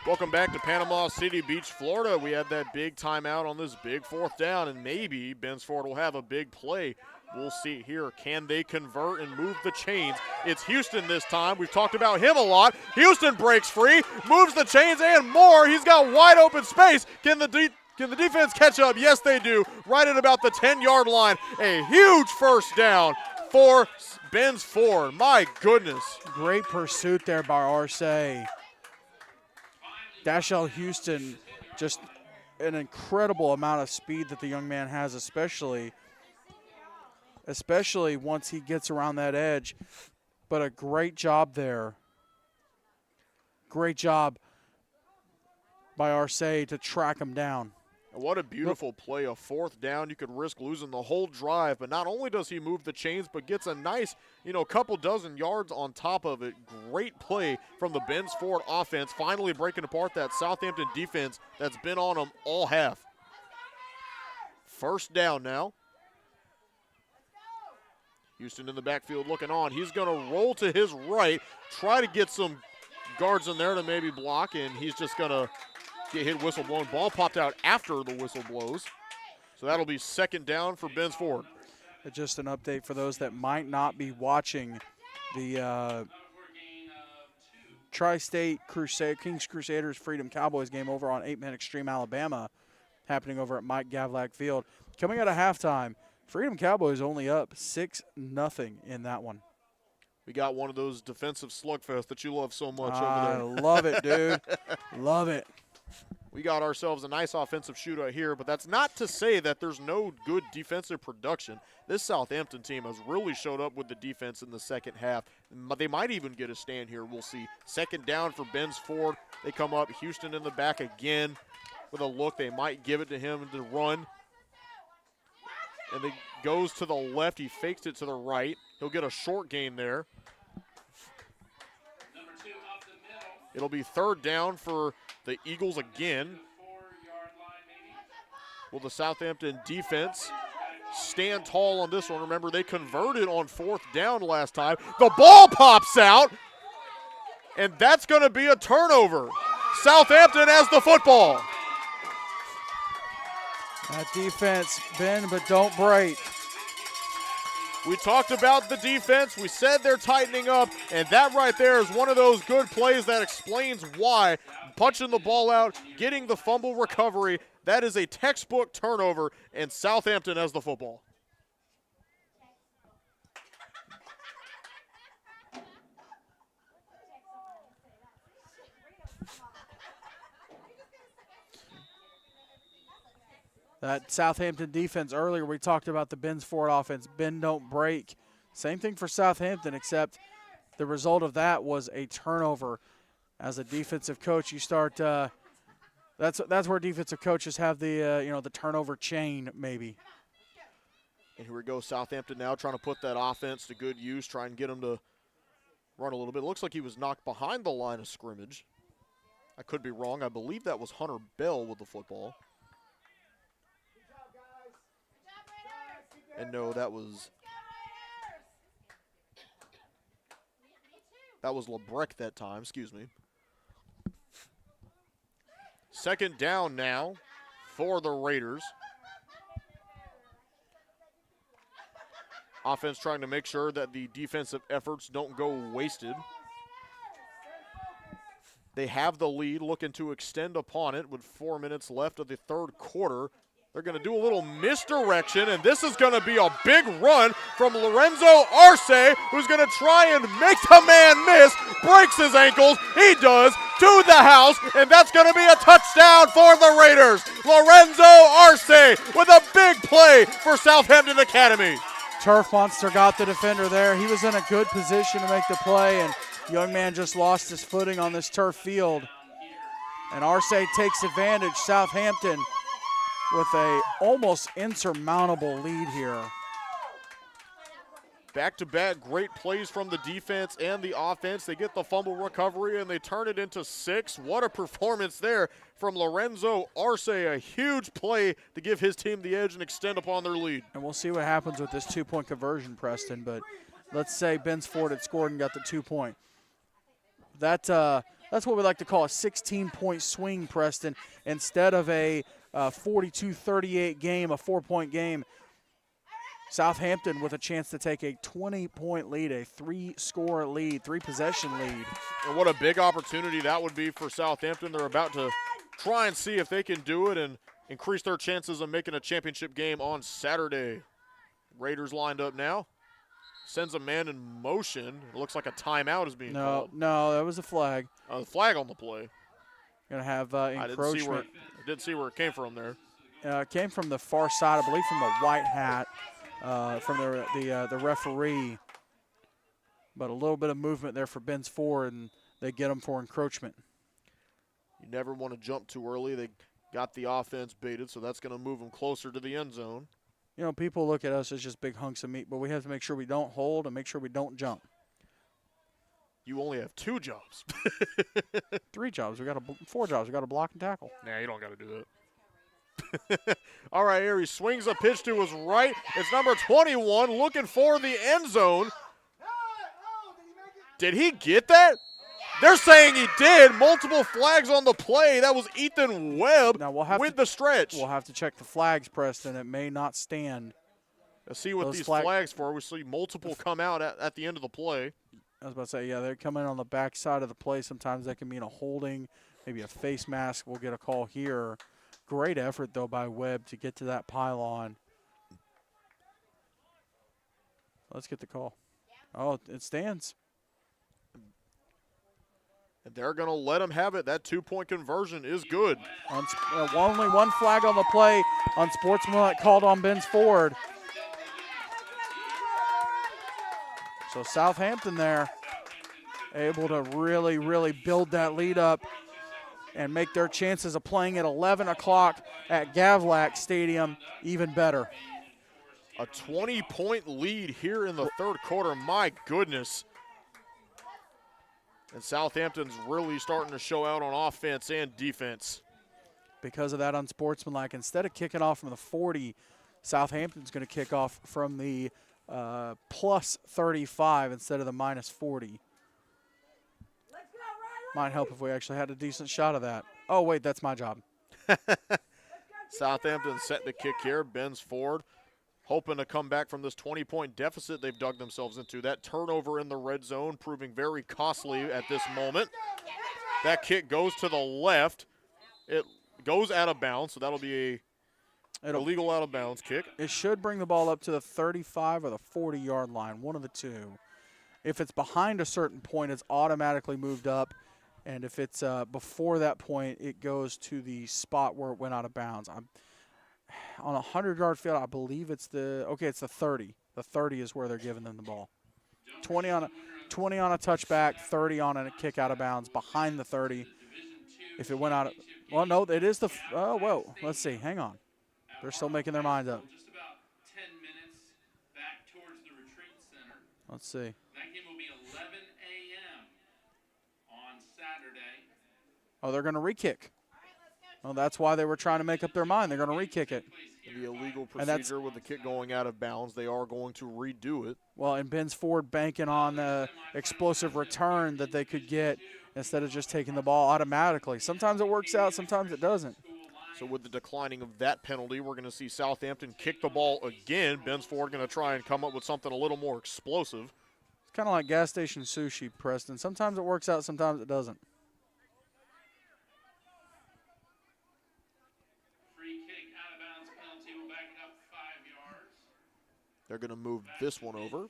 Welcome back to Panama City Beach, Florida. We had that big timeout on this big fourth down, and maybe Bensford will have a big play. We'll see here. Can they convert and move the chains? It's Houston this time. We've talked about him a lot. Houston breaks free, moves the chains and more. He's got wide open space. Can the defense catch up? Yes, they do. Right at about the 10-yard line. A huge first down for Bensford. My goodness. Great pursuit there by Arce. Dashell Houston, just an incredible amount of speed that the young man has, especially once he gets around that edge. But a great job there. Great job by Arce to track him down. What a beautiful play, a fourth down. You could risk losing the whole drive, but not only does he move the chains, but gets a nice, couple dozen yards on top of it. Great play from the Bensford offense, finally breaking apart that Southampton defense that's been on them all half. First down now. Houston in the backfield looking on. He's going to roll to his right, try to get some guards in there to maybe block, and he's just going to get hit, whistle blown. Ball popped out after the whistle blows. So that'll be second down for Bensford. Just an update for those that might not be watching the Tri-State Kings Crusaders Freedom Cowboys game over on 8-Man Extreme Alabama, happening over at Mike Gavlak Field. Coming out of halftime, Freedom Cowboys only up 6-0 in that one. We got one of those defensive slugfests that you love so much over there. I love it, dude. Love it. We got ourselves a nice offensive shootout here, but that's not to say that there's no good defensive production. This Southampton team has really showed up with the defense in the second half. They might even get a stand here. We'll see. Second down for Bensford. They come up. Houston in the back again with a look. They might give it to him to run. And it goes to the left. He fakes it to the right. He'll get a short gain there. It'll be third down for the Eagles again. Will the Southampton defense stand tall on this one? Remember, they converted on fourth down last time. The ball pops out, and that's going to be a turnover. Southampton has the football. That defense, bend but don't break. We talked about the defense. We said they're tightening up, and that right there is one of those good plays that explains why. Punching the ball out, getting the fumble recovery, that is a textbook turnover, and Southampton has the football. That Southampton defense earlier, we talked about the Bensford offense, bend don't break. Same thing for Southampton, except the result of that was a turnover. As a defensive coach, you start that's where defensive coaches have the the turnover chain maybe. And here we go, Southampton now trying to put that offense to good use, trying to get him to run a little bit. It looks like he was knocked behind the line of scrimmage. I could be wrong. I believe that was Hunter Bell with the football. And no, that was LeBrecq that time, excuse me. Second down now for the Raiders. Offense trying to make sure that the defensive efforts don't go wasted. They have the lead, looking to extend upon it with 4 minutes left of the third quarter. They're going to do a little misdirection, and this is going to be a big run from Lorenzo Arce, who's going to try and make the man miss, breaks his ankles. He does, to the house, and that's going to be a touchdown for the Raiders. Lorenzo Arce with a big play for Southampton Academy. Turf Monster got the defender there. He was in a good position to make the play, and young man just lost his footing on this turf field. And Arce takes advantage. Southampton with a almost insurmountable lead here. Back-to-back great plays from the defense and the offense. They get the fumble recovery and they turn it into 6. What a performance there from Lorenzo Arce. A huge play to give his team the edge and extend upon their lead. And we'll see what happens with this 2-point conversion, Preston. But let's say Bensford had scored and got the 2-point. That's what we like to call a 16-point swing, Preston. Instead of a 42-38 game, a 4-point game, Southampton with a chance to take a 20-point lead, a 3-score lead, 3-possession lead. And what a big opportunity that would be for Southampton. They're about to try and see if they can do it and increase their chances of making a championship game on Saturday. Raiders lined up now. Sends a man in motion. It looks like a timeout is being called. No, that was a flag. The flag on the play. Going to have encroachment. I didn't see where it came from there. It came from the far side, I believe from the white hat, from the referee. But a little bit of movement there for Bensford, and they get him for encroachment. You never want to jump too early. They got the offense baited, so that's going to move them closer to the end zone. You know, people look at us as just big hunks of meat, but we have to make sure we don't hold and make sure we don't jump. You only have 2 jobs. 3 jobs. 4 jobs. We got to block and tackle. Nah, you don't got to do that. All right, here he swings a pitch to his right. It's number 21 looking for the end zone. Did he get that? They're saying he did. Multiple flags on the play. That was Ethan Webb with the stretch. We'll have to check the flags, Preston. It may not stand. Let's see what these flags for. We see multiple come out at the end of the play. I was about to say, yeah, they're coming on the back side of the play. Sometimes that can mean a holding, maybe a face mask. We'll get a call here. Great effort, though, by Webb to get to that pylon. Let's get the call. Oh, it stands. And they're going to let him have it. That 2-point conversion is good. Only one flag on the play. Unsportsmanlike called on Bensford. So Southampton there able to really, really build that lead up and make their chances of playing at 11 o'clock at Gavlak Stadium even better. A 20-point lead here in the third quarter. My goodness. And Southampton's really starting to show out on offense and defense. Because of that unsportsmanlike, instead of kicking off from the 40, Southampton's going to kick off from the plus 35 instead of the minus 40. Might help if we actually had a decent shot of that. Oh, wait, that's my job. Southampton set the kick here. Bensford hoping to come back from this 20-point deficit they've dug themselves into. That turnover in the red zone proving very costly at this moment. That kick goes to the left. It goes out of bounds, so that'll be a illegal out-of-bounds kick. It should bring the ball up to the 35 or the 40-yard line, one of the two. If it's behind a certain point, it's automatically moved up. And if it's before that point, it goes to the spot where it went out of bounds. On a 100-yard field, I believe it's the 30. The 30 is where they're giving them the ball. 20 on a touchback, 30 on a kick out of bounds, behind the 30. If it went out, well, no, it is the. Oh, whoa. Let's see. Hang on. They're still making their minds up. Just about 10 minutes back towards the retreat center. Let's see. That game will be 11 a.m. on Saturday. Oh, they're going to re-kick. Well, that's why they were trying to make up their mind. They're going to re-kick it. The illegal procedure with the kick going out of bounds, they are going to redo it. Well, and Ben's Ford banking on the explosive return that they could get instead of just taking the ball automatically. Sometimes it works out, sometimes it doesn't. So with the declining of that penalty, we're going to see Southampton kick the ball again. Ben's Ford going to try and come up with something a little more explosive. It's kind of like gas station sushi, Preston. Sometimes it works out, sometimes it doesn't. Free kick out of bounds penalty will back it up 5 yards. They're going to move this one over.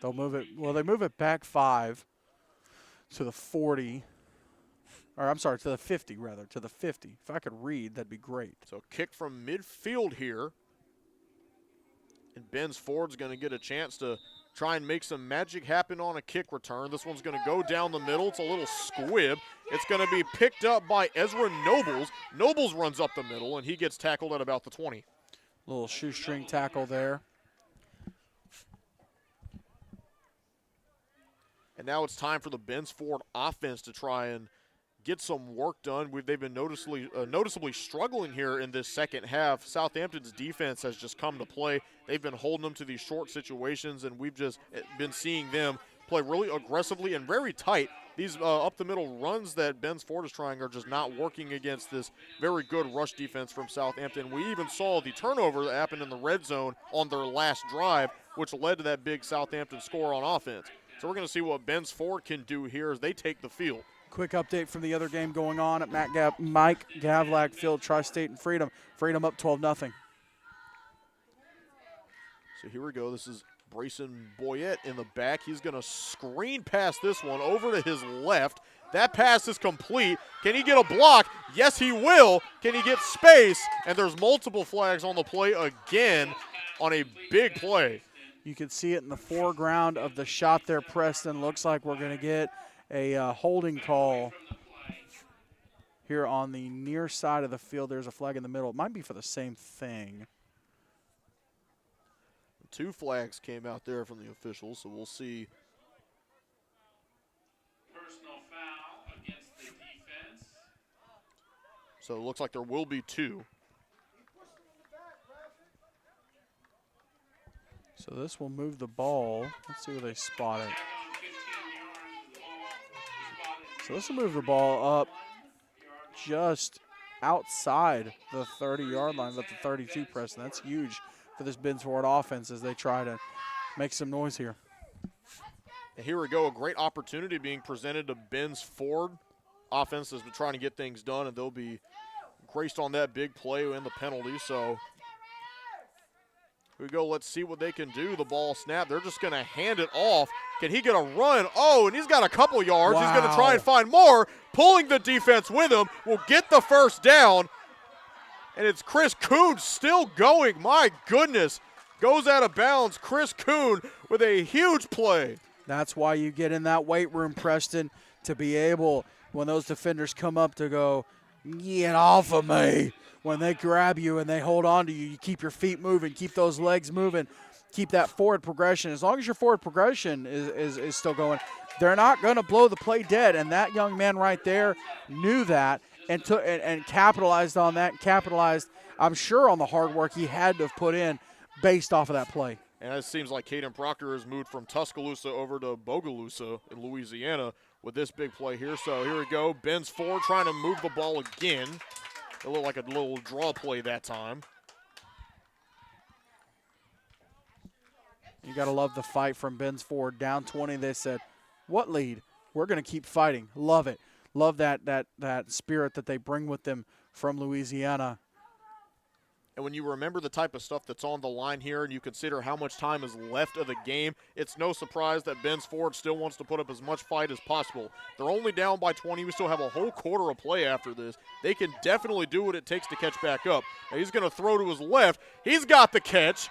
They'll move it. Well, they move it back 5 to the 40. Or I'm sorry, to the 50 rather, to the 50. If I could read, that'd be great. So kick from midfield here. And Ben's Ford's going to get a chance to try and make some magic happen on a kick return. This one's going to go down the middle. It's a little squib. It's going to be picked up by Ezra Nobles. Nobles runs up the middle, and he gets tackled at about the 20. Little shoestring tackle there. And now it's time for the Ben's Ford offense to try and get some work done. They've been noticeably struggling here in this second half. Southampton's defense has just come to play. They've been holding them to these short situations, and we've just been seeing them play really aggressively and very tight. These up-the-middle runs that Ben's Ford is trying are just not working against this very good rush defense from Southampton. We even saw the turnover that happened in the red zone on their last drive, which led to that big Southampton score on offense. So we're going to see what Ben's Ford can do here as they take the field. Quick update from the other game going on at Mike Gavlak Field, Tri-State and Freedom. Freedom up 12-0. So here we go. This is Brayson Boyette in the back. He's going to screen pass this one over to his left. That pass is complete. Can he get a block? Yes, he will. Can he get space? And there's multiple flags on the play again on a big play. You can see it in the foreground of the shot there, Preston. Looks like we're going to get a holding call here on the near side of the field. There's a flag in the middle. It might be for the same thing. 2 flags came out there from the officials, so we'll see. Personal foul against the defense. So it looks like there will be 2. So this will move the ball. Let's see where they spot it. So this will move the ball up just outside the 30-yard line, but the 32, Preston. That's huge for this Ben's Ford offense as they try to make some noise here. And here we go, a great opportunity being presented to Ben's Ford. Offense has been trying to get things done, and they'll be graced on that big play and the penalty. So here we go, let's see what they can do. The ball snap, they're just going to hand it off. Can he get a run? Oh, and he's got a couple yards. Wow. He's going to try and find more. Pulling the defense with him will get the first down. And it's Chris Kuhn still going. My goodness. Goes out of bounds. Chris Kuhn with a huge play. That's why you get in that weight room, Preston, to be able, when those defenders come up, to go, get off of me. When they grab you and they hold on to you, you keep your feet moving, keep those legs moving, keep that forward progression. As long as your forward progression is still going, they're not going to blow the play dead. And that young man right there knew that and capitalized on that, capitalized, I'm sure, on the hard work he had to have put in based off of that play. And it seems like Caden Proctor has moved from Tuscaloosa over to Bogalusa in Louisiana with this big play here. So here we go. Ben's Ford trying to move the ball again. It looked like a little draw play that time. You got to love the fight from Ben's Ford. Down 20, they said, what lead? We're going to keep fighting. Love it. Love that spirit that they bring with them from Louisiana. And when you remember the type of stuff that's on the line here and you consider how much time is left of the game, it's no surprise that Ben's Ford still wants to put up as much fight as possible. They're only down by 20. We still have a whole quarter of play after this. They can definitely do what it takes to catch back up. Now he's going to throw to his left. He's got the catch.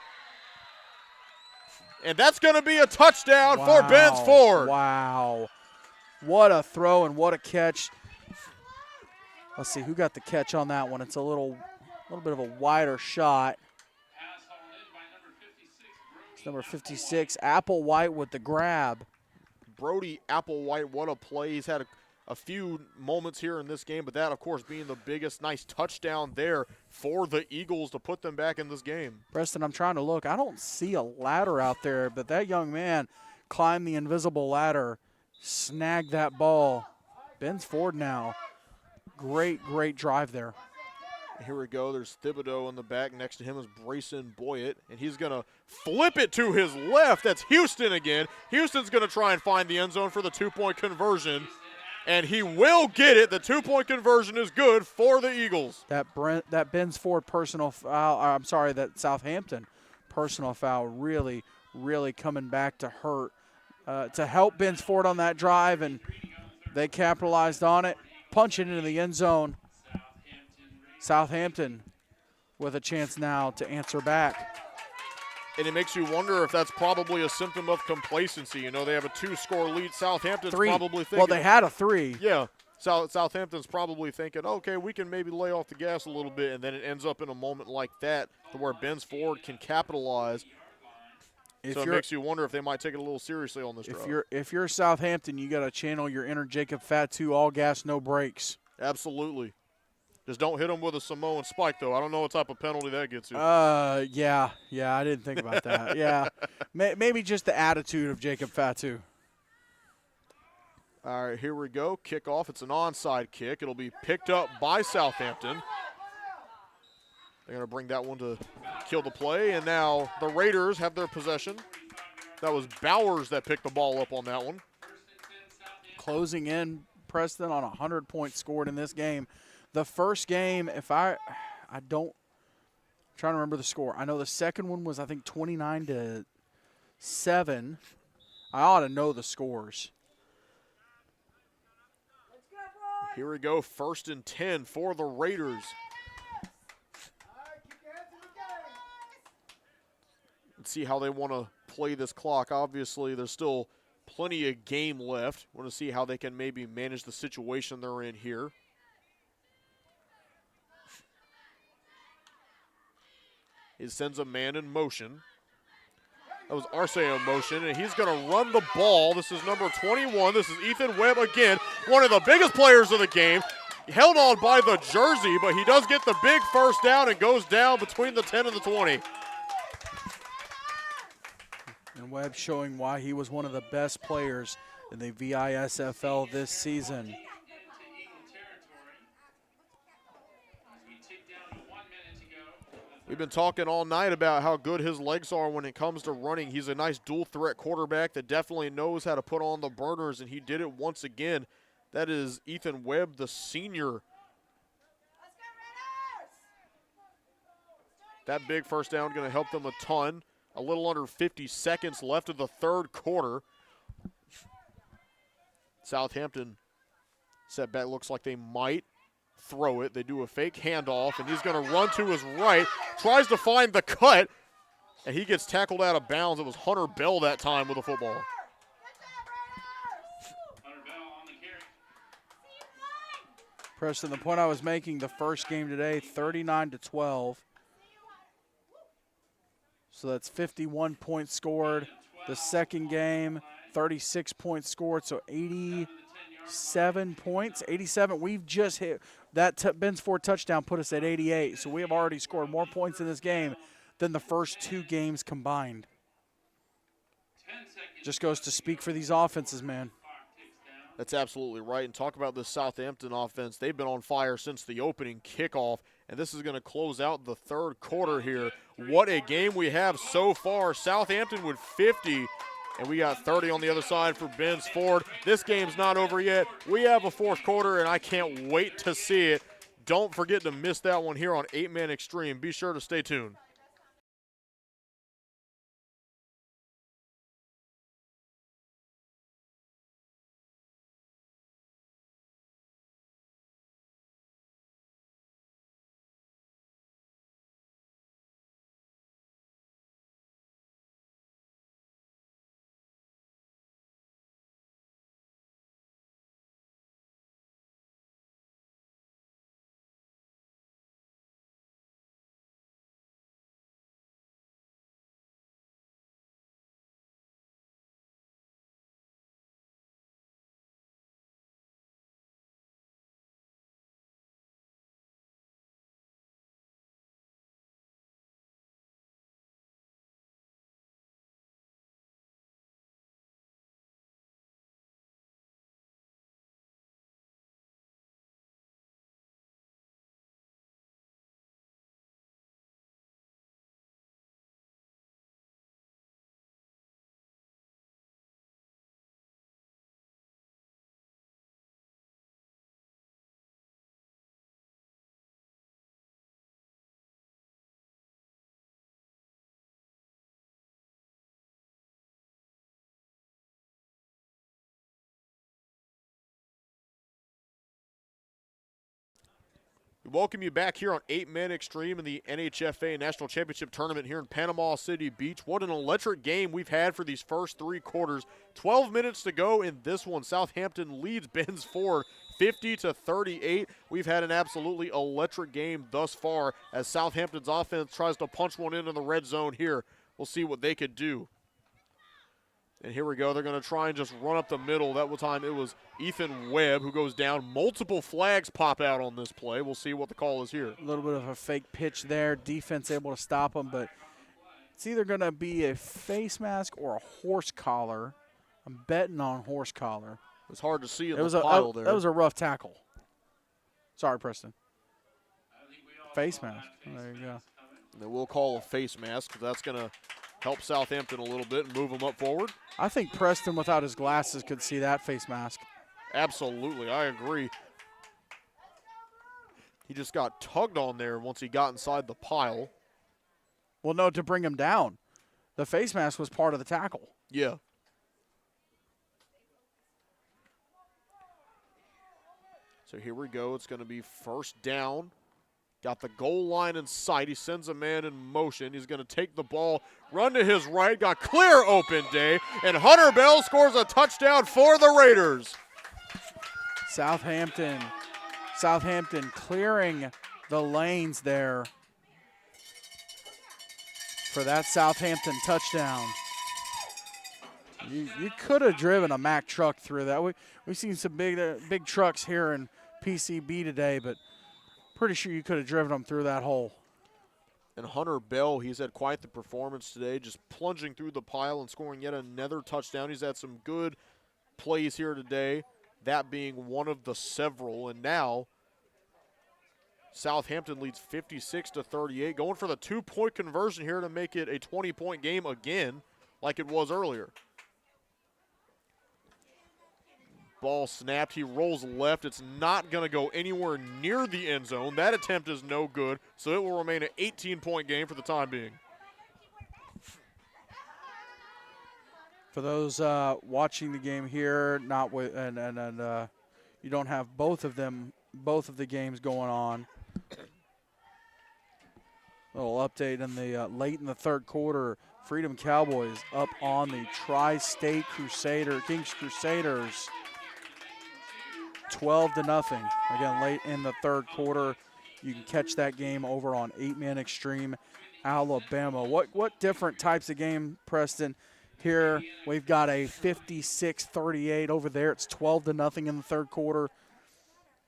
And that's going to be a touchdown for Ben's Ford. Wow. What a throw and what a catch. Let's see, who got the catch on that one? It's a little bit of a wider shot. It's number 56, Applewhite with the grab. Brody Applewhite, what a play. He's had a few moments here in this game, but that, of course, being the biggest. Nice touchdown there for the Eagles to put them back in this game. Preston, I'm trying to look. I don't see a ladder out there, but that young man climbed the invisible ladder, snagged that ball. Ben's Ford now. Great drive there. Here we go. There's Thibodeau in the back. Next to him is Brayson Boyett, and he's going to flip it to his left. That's Houston again. Houston's going to try and find the end zone for the two-point conversion, and he will get it. The two-point conversion is good for the Eagles. That Ben's Ford personal foul, that Southampton personal foul really coming back to hurt, to help Ben's Ford on that drive, and they capitalized on it. Punch it into the end zone. Southampton with a chance now to answer back. And it makes you wonder if that's probably a symptom of complacency. You know, they have a 2-score lead. Southampton's probably thinking. Well, they had a 3. Yeah. Southampton's probably thinking, okay, we can maybe lay off the gas a little bit, and then it ends up in a moment like that to where Ben's Ford can capitalize. So it makes you wonder if they might take it a little seriously on this drive. If you're Southampton, you got to channel your inner Jacob Fatu, all gas, no brakes. Absolutely. Just don't hit him with a Samoan spike, though. I don't know what type of penalty that gets you. Yeah, I didn't think about that. Yeah, maybe just the attitude of Jacob Fatu. All right, here we go. Kickoff. It's an onside kick. It'll be picked up by Southampton. They're going to bring that one to kill the play, and now the Raiders have their possession. That was Bowers that picked the ball up on that one. Closing in, Preston, on 100 points scored in this game. The first game, I'm trying to remember the score. I know the second one was, I think, 29-7. I ought to know the scores. Here we go, 1st and 10 for the Raiders. Let's see how they want to play this clock. Obviously, there's still plenty of game left. Want to see how they can maybe manage the situation they're in here. He sends a man in motion. That was Arce in motion, and he's going to run the ball. This is number 21. This is Ethan Webb again, one of the biggest players of the game. Held on by the jersey, but he does get the big first down and goes down between the 10 and the 20. And Webb showing why he was one of the best players in the VISFL this season. We've been talking all night about how good his legs are when it comes to running. He's a nice dual-threat quarterback that definitely knows how to put on the burners, and he did it once again. That is Ethan Webb, the senior. That big first down going to help them a ton. A little under 50 seconds left of the third quarter. Southampton setback looks like they might throw it. They do a fake handoff, and he's going to run to his right, tries to find the cut, and he gets tackled out of bounds. It was Hunter Bell that time with the football. Preston, the point I was making the first game today, 39-12. So that's 51 points scored. The second game, 36 points scored, so 87 points. 87, we've just hit. That Ben's Ford touchdown put us at 88, so we have already scored more points in this game than the first 2 games combined. Just goes to speak for these offenses, man. That's absolutely right. And talk about the Southampton offense. They've been on fire since the opening kickoff, and this is going to close out the third quarter here. What a game we have so far. Southampton with 50, and we got 30 on the other side for Ben's Ford. This game's not over yet. We have a fourth quarter, and I can't wait to see it. Don't forget to miss that one here on 8-Man Extreme. Be sure to stay tuned. We welcome you back here on 8-Man Extreme in the NHFA National Championship Tournament here in Panama City Beach. What an electric game we've had for these first 3 quarters. 12 minutes to go in this one. Southampton leads Ben's Ford 50-38. We've had an absolutely electric game thus far as Southampton's offense tries to punch one into the red zone here. We'll see what they could do. And here we go. They're going to try and just run up the middle. That time it was Ethan Webb who goes down. Multiple flags pop out on this play. We'll see what the call is here. A little bit of a fake pitch there. Defense able to stop him, but it's either going to be a face mask or a horse collar. I'm betting on horse collar. It was hard to see in the pile there. That was a rough tackle. Sorry, Preston. Face mask. There you go. And then we'll call a face mask because that's going to help Southampton a little bit and move them up forward. I think Preston, without his glasses, could see that face mask. Absolutely, I agree. He just got tugged on there once he got inside the pile. Well, no, to bring him down. The face mask was part of the tackle. Yeah. So here we go. It's going to be first down. Got the goal line in sight. He sends a man in motion. He's going to take the ball, run to his right, got clear open day, and Hunter Bell scores a touchdown for the Raiders. Southampton clearing the lanes there for that Southampton touchdown. You could have driven a Mack truck through that. We've seen some big trucks here in PCB today, but pretty sure you could have driven them through that hole. And Hunter Bell, he's had quite the performance today, just plunging through the pile and scoring yet another touchdown. He's had some good plays here today, that being one of the several. And now Southampton leads 56-38, going for the 2-point conversion here to make it a 20-point game again like it was earlier. Ball snapped. He rolls left. It's not going to go anywhere near the end zone. That attempt is no good, so it will remain an 18-point game for the time being. For those watching the game here, not with and you don't have both of the games going on. Little update in the late in the third quarter. Freedom Cowboys up on the Tri-State Kings Crusaders. 12-0. Again, late in the third quarter. You can catch that game over on 8-Man Extreme Alabama. What different types of game, Preston? Here we've got a 56-38 over there. It's 12-0 in the third quarter.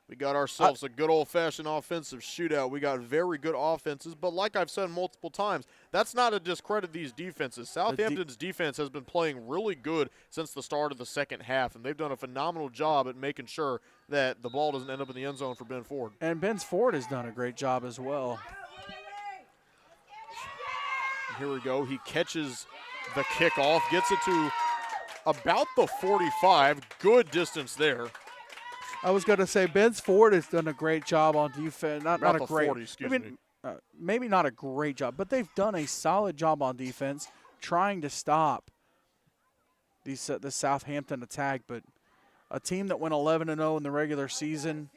We got ourselves a good old-fashioned offensive shootout. We got very good offenses, but like I've said multiple times, that's not to discredit these defenses. Southampton's defense has been playing really good since the start of the second half, and they've done a phenomenal job at making sure that the ball doesn't end up in the end zone for Ben Ford. And Ben Ford has done a great job as well. Here we go. He catches the kickoff, gets it to about the 45. Good distance there. I was going to say Ben Ford has done a great job on defense. Not a great, 40, excuse me. Maybe not a great job, but they've done a solid job on defense trying to stop the Southampton attack. But a team that went 11-0 in the regular season,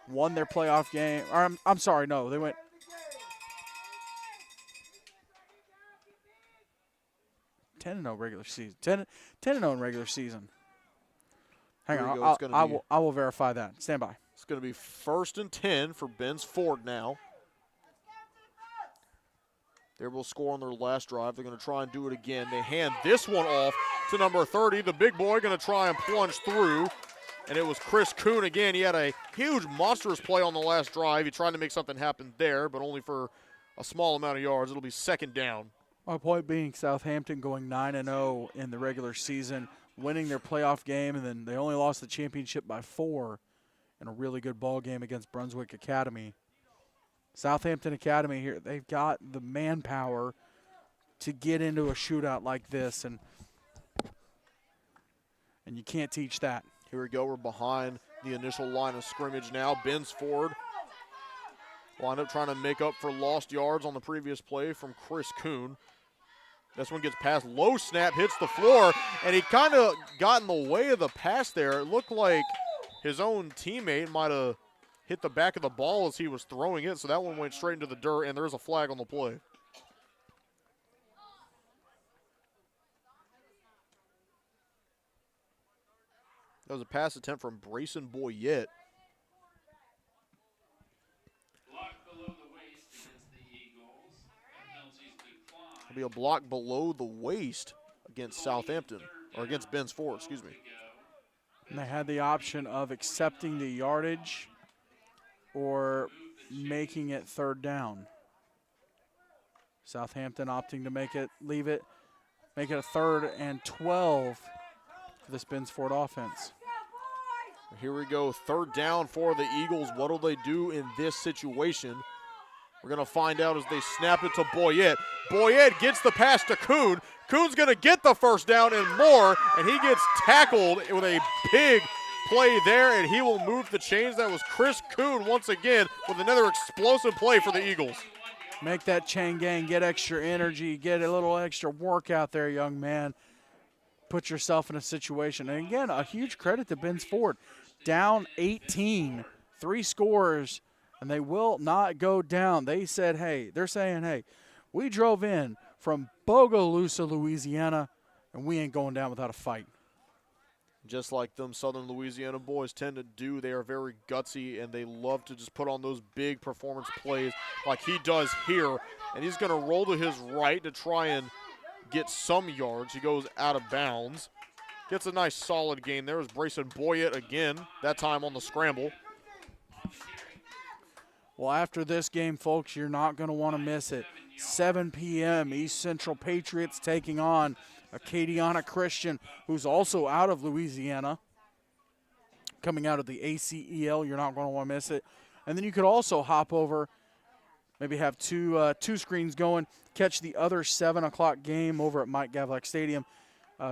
won their playoff game. Or I'm sorry, no, they went 10-0 regular season. 10-0 in regular season. Hang on, I will verify that. Stand by. It's going to be 1st and 10 for Ben's Ford now. They will score on their last drive. They're going to try and do it again. They hand this one off to number 30. The big boy going to try and plunge through. And it was Chris Kuhn again. He had a huge monstrous play on the last drive. He tried to make something happen there, but only for a small amount of yards. It'll be 2nd down. My point being Southampton going 9-0 in the regular season, winning their playoff game, and then they only lost the championship by 4 in a really good ball game against Brunswick Academy. Southampton Academy here, they've got the manpower to get into a shootout like this, and you can't teach that. Here we go. We're behind the initial line of scrimmage now. Ben's Ford wound up trying to make up for lost yards on the previous play from Chris Kuhn. This one gets past, low snap, hits the floor, and he kind of got in the way of the pass there. It looked like his own teammate might have hit the back of the ball as he was throwing it, so that one went straight into the dirt, and there's a flag on the play. That was a pass attempt from Brayson Boyette. It'll be a block below the waist against Southampton, or against Ben's Ford, excuse me. And they had the option of accepting the yardage or making it third down. Southampton opting to make it a 3rd and 12 for this Ben's Ford offense. Here we go, 3rd down for the Eagles. What will they do in this situation? We're going to find out as they snap it to Boyette. Boyette gets the pass to Kuhn. Kuhn's going to get the 1st down and more, and he gets tackled with a big play there, and he will move the chains. That was Chris Kuhn once again with another explosive play for the Eagles. Make that chain gang, get extra energy, get a little extra workout there, young man. Put yourself in a situation. And again, a huge credit to Ben's Ford. Down 18, 3 scores, and they will not go down. They're saying, hey, we drove in from Bogalusa, Louisiana, and we ain't going down without a fight. Just like them Southern Louisiana boys tend to do, they are very gutsy, and they love to just put on those big performance plays like he does here. And he's going to roll to his right to try and get some yards. He goes out of bounds. Gets a nice solid gain there. Is Brayson Boyette again, that time on the scramble. Well, after this game, folks, you're not going to want to miss it. 7 p.m., East Central Patriots taking on Acadiana Christian, who's also out of Louisiana, coming out of the ACEL. You're not going to want to miss it. And then you could also hop over, maybe have two screens going, catch the other 7 o'clock game over at Mike Gavlak Stadium.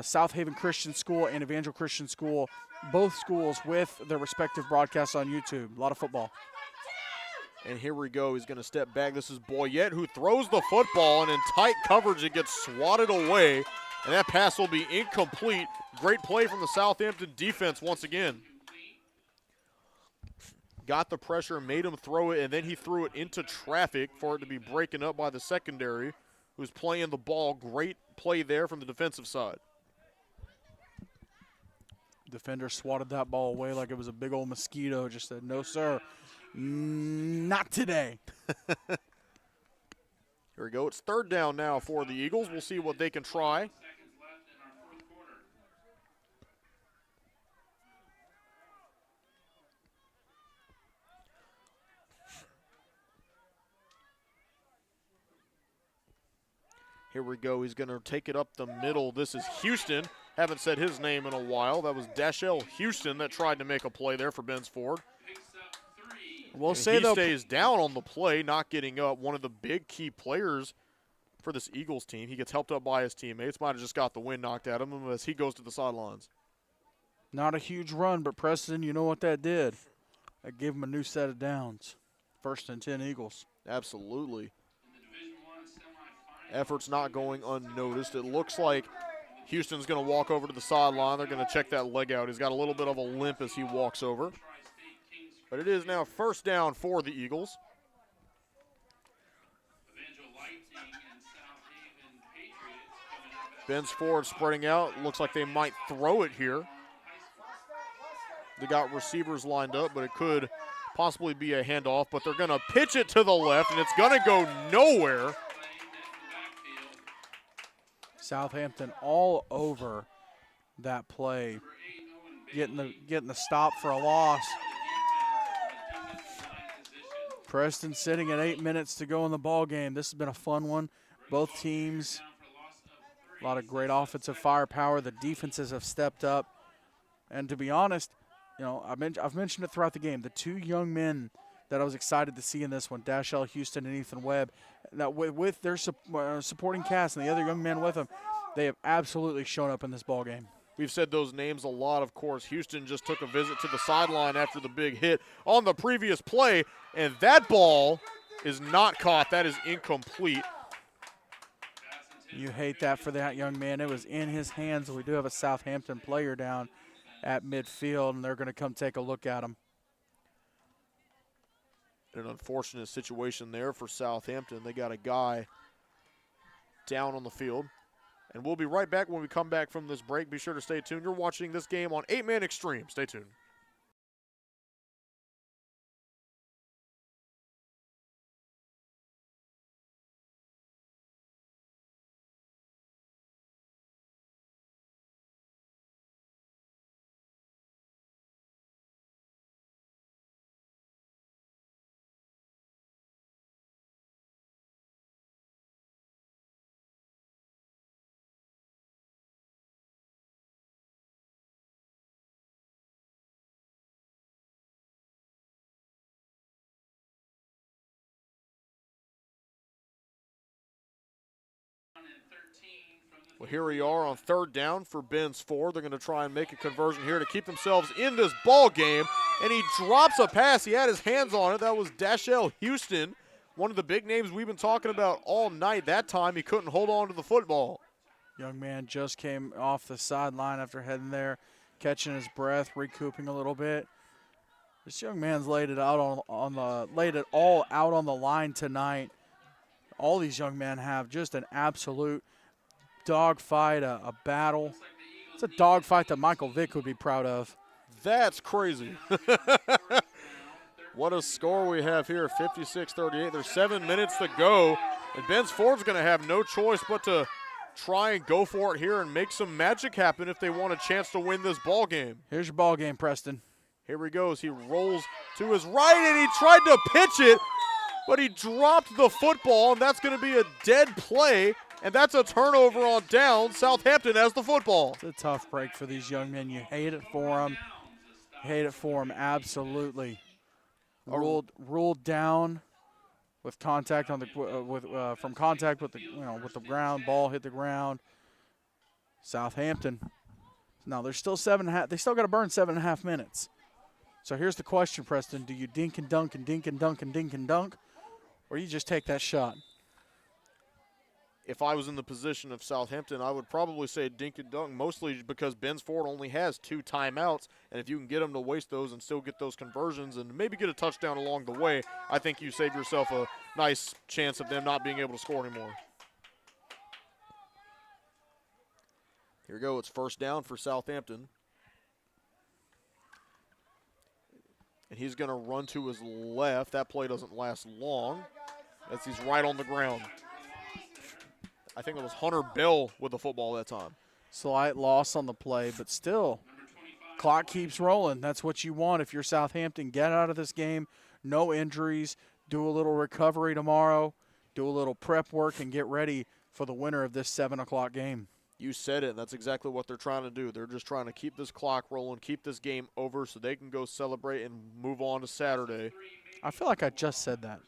South Haven Christian School and Evangel Christian School, both schools with their respective broadcasts on YouTube. A lot of football. And here we go. He's going to step back. This is Boyette who throws the football, and in tight coverage it gets swatted away, and that pass will be incomplete. Great play from the Southampton defense once again. Got the pressure, made him throw it, and then he threw it into traffic for it to be broken up by the secondary, who's playing the ball. Great play there from the defensive side. Defender swatted that ball away like it was a big old mosquito. Just said, no, sir, not today. Here we go. It's 3rd down now for the Eagles. We'll see what they can try. Here we go. He's going to take it up the middle. This is Houston. Haven't said his name in a while. That was Dashell Houston that tried to make a play there for Ben's Ford. We'll And say he though, stays down on the play, not getting up. One of the big key players for this Eagles team. He gets helped up by his teammates. Might have just got the wind knocked out of him as he goes to the sidelines. not a huge run, but Preston, you know what that did? That gave him a new set of downs. 1st and 10 Eagles. Absolutely. Effort's not going unnoticed. It looks like Houston's going to walk over to the sideline. They're going to check that leg out. He's got a little bit of a limp as he walks over. But it is now 1st down for the Eagles. Ben's Ford spreading out. Looks like they might throw it here. They got receivers lined up, but it could possibly be a handoff. But they're going to pitch it to the left, and it's going to go nowhere. Southampton all over that play, getting the stop for a loss. Preston sitting at 8 minutes to go in the ball game. This has been a fun one. Both teams, a lot of great offensive firepower. The defenses have stepped up, and to be honest, you know, I've mentioned it throughout the game. The 2 young men that I was excited to see in this one, Dashell Houston and Ethan Webb, that with their supporting cast and the other young men with them, they have absolutely shown up in this ball game. We've said those names a lot, of course. Houston just took a visit to the sideline after the big hit on the previous play, and that ball is not caught. That is incomplete. You hate that for that young man. It was in his hands. We do have a Southampton player down at midfield, and they're going to come take a look at him. An unfortunate situation there for Southampton. They got a guy down on the field. And we'll be right back when we come back from this break. Be sure to stay tuned. You're watching this game on 8-Man Extreme. Stay tuned. Well, here we are on third down for Ben's Ford. They're going to try and make a conversion here to keep themselves in this ball game. And he drops a pass. He had his hands on it. That was Dashell Houston, one of the big names we've been talking about all night. That time he couldn't hold on to the football. Young man just came off the sideline after heading there, catching his breath, recouping a little bit. This young man's laid it out laid it all out on the line tonight. All these young men have just an absolute dogfight, a battle. It's a dogfight that Michael Vick would be proud of. That's crazy. What a score we have here, 56-38. There's 7 minutes to go, and Ben's Ford's going to have no choice but to try and go for it here and make some magic happen if they want a chance to win this ball game. Here's your ball game, Preston. Here he goes. He rolls to his right, and he tried to pitch it, but he dropped the football, and that's going to be a dead play, and that's a turnover on down. Southampton has the football. It's a tough break for these young men. You hate it for them. Hate it for them, absolutely. Ruled down with contact on the from contact with the ground. Ball hit the ground. Southampton. Now there's still 7.5. They still got to burn 7.5 minutes. So here's the question, Preston: do you dink and dunk and dink and dunk and dink and dunk, or you just take that shot? If I was in the position of Southampton, I would probably say dink and dunk, mostly because Ben's Ford only has 2 timeouts, and if you can get them to waste those and still get those conversions and maybe get a touchdown along the way, I think you save yourself a nice chance of them not being able to score anymore. Here we go. It's first down for Southampton. And he's going to run to his left. That play doesn't last long as he's right on the ground. I think it was Hunter Bell with the football that time. Slight loss on the play, but still, clock keeps rolling. That's what you want if you're Southampton. Get out of this game, no injuries, do a little recovery tomorrow, do a little prep work, and get ready for the winner of this 7 o'clock game. You said it, and that's exactly what they're trying to do. They're just trying to keep this clock rolling, keep this game over so they can go celebrate and move on to Saturday. I feel like I just said that.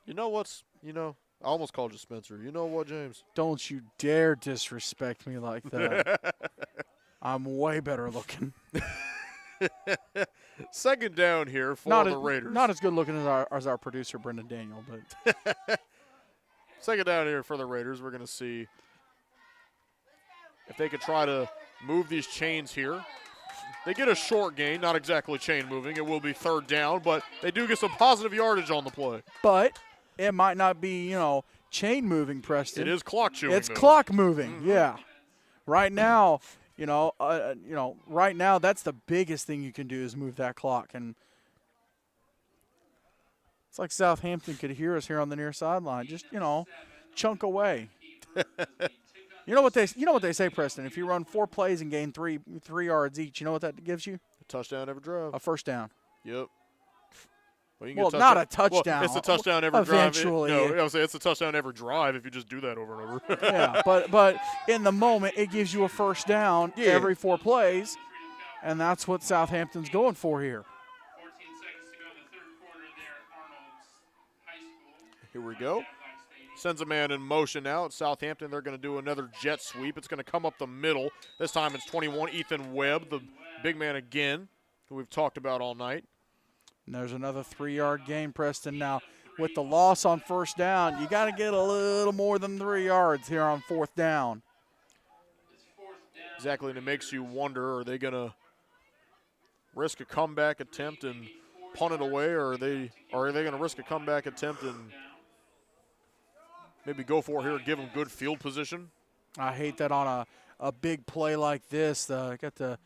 You know what's, I almost called you Spencer. You know what, James? Don't you dare disrespect me like that. I'm way better looking. Second down here for the Raiders. Not as good looking as our producer, Brendan Daniel, but second down here for the Raiders. We're going to see if they could try to move these chains here. They get a short gain, not exactly chain moving. It will be third down, but they do get some positive yardage on the play. But it might not be, chain moving, Preston. It is clock chewing. It's clock moving, yeah. Right now, right now that's the biggest thing you can do is move that clock. And it's like Southampton could hear us here on the near sideline. Just, chunk away. You know what they say, Preston? If you run 4 plays and gain 3 yards each, you know what that gives you? A touchdown every drive. A first down. Yep. Well, not a touchdown. Well, it's a touchdown every eventually, drive. I would say it's a touchdown every drive if you just do that over and over. Yeah, but in the moment, it gives you a first down every 4 plays, and that's what Southampton's going for here. 14 seconds to go in the third quarter there at Arnold's High School. Here we go. Sends a man in motion now. At Southampton, they're going to do another jet sweep. It's going to come up the middle. This time it's 21, Ethan Webb, the big man again, who we've talked about all night. And there's another 3-yard gain, Preston. Now, with the loss on first down, you got to get a little more than 3 yards here on fourth down. Exactly, and it makes you wonder, are they going to risk a comeback attempt and punt it away, or are they going to risk a comeback attempt and maybe go for it here and give them good field position? I hate that on a big play like this. Got the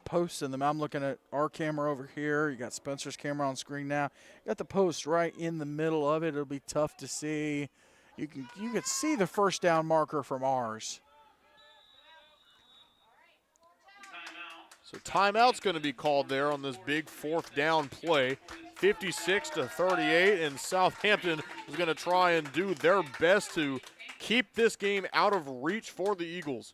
posts in them. I'm looking at our camera over here. You got Spencer's camera on screen now. Got the post right in the middle of it. It'll be tough to see. You can see the first down marker from ours. So timeout's going to be called there on this big fourth down play. 56-38, and Southampton is going to try and do their best to keep this game out of reach for the Eagles.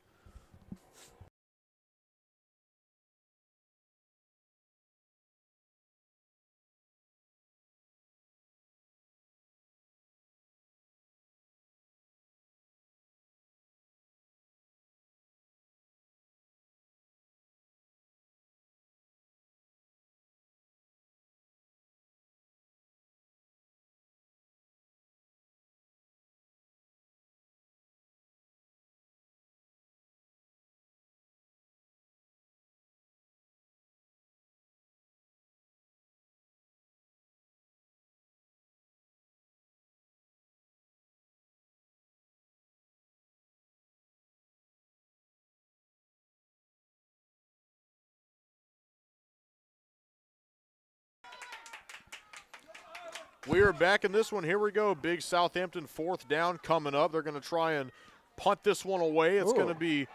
We are back in this one. Here we go. Big Southampton fourth down coming up. They're going to try and punt this one away. It's going to be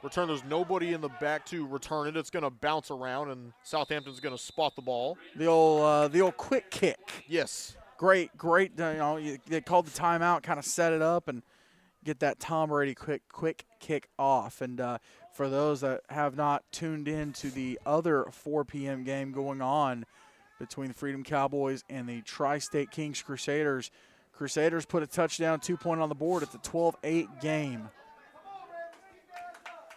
return. There's nobody in the back to return it. It's going to bounce around, and Southampton's going to spot the ball. The old quick kick. Yes. Great. They called the timeout, kind of set it up, and get that Tom Brady quick kick off. And for those that have not tuned in to the other 4 p.m. game going on between the Freedom Cowboys and the Tri-State Kings Crusaders, Crusaders put a touchdown, 2-point on the board at the 12-8 game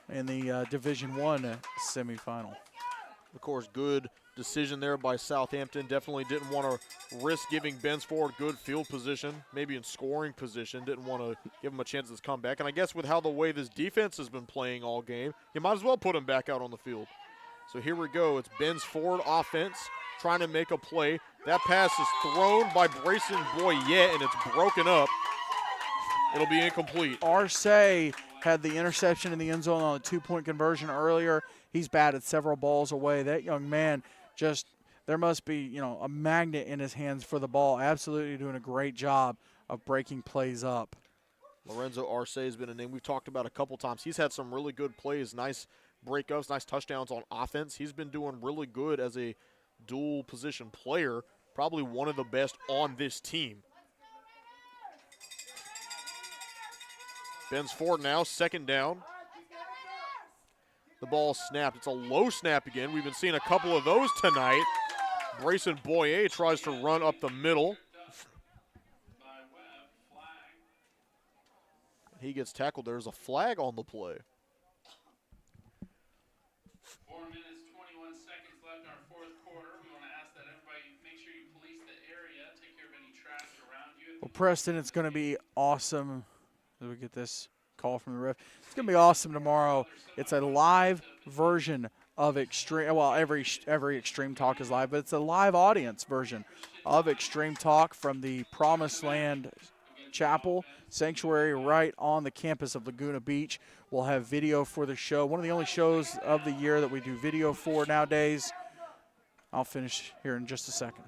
in the Division I semifinal. Of course, good decision there by Southampton. Definitely didn't want to risk giving Bensford good field position, maybe in scoring position. Didn't want to give him a chance to come back. And I guess with how the way this defense has been playing all game, you might as well put him back out on the field. So here we go. It's Bensford offense trying to make a play. That pass is thrown by Brayson Boyette, and it's broken up. It'll be incomplete. Arce had the interception in the end zone on a 2-point conversion earlier. He's batted several balls away. That young man there must be, a magnet in his hands for the ball. Absolutely doing a great job of breaking plays up. Lorenzo Arce has been a name we've talked about a couple times. He's had some really good plays, nice breakups, nice touchdowns on offense. He's been doing really good as a dual position player, probably one of the best on this team. Bensford now, second down. The ball snapped. It's a low snap again. We've been seeing a couple of those tonight. Brayson Boyer tries to run up the middle. He gets tackled. There's a flag on the play. 4 minutes, 21 seconds left in our fourth quarter. We want to ask that everybody make sure you police the area, take care of any trash around you. Well, Preston, it's going to be awesome. Did we get this call from the ref? It's going to be awesome tomorrow. It's a live version of Extreme. Well, every Extreme Talk is live, but it's a live audience version of Extreme Talk from the Promised Land Chapel Sanctuary right on the campus of Laguna Beach. We'll have video for the show. One of the only shows of the year that we do video for nowadays. I'll finish here in just a second.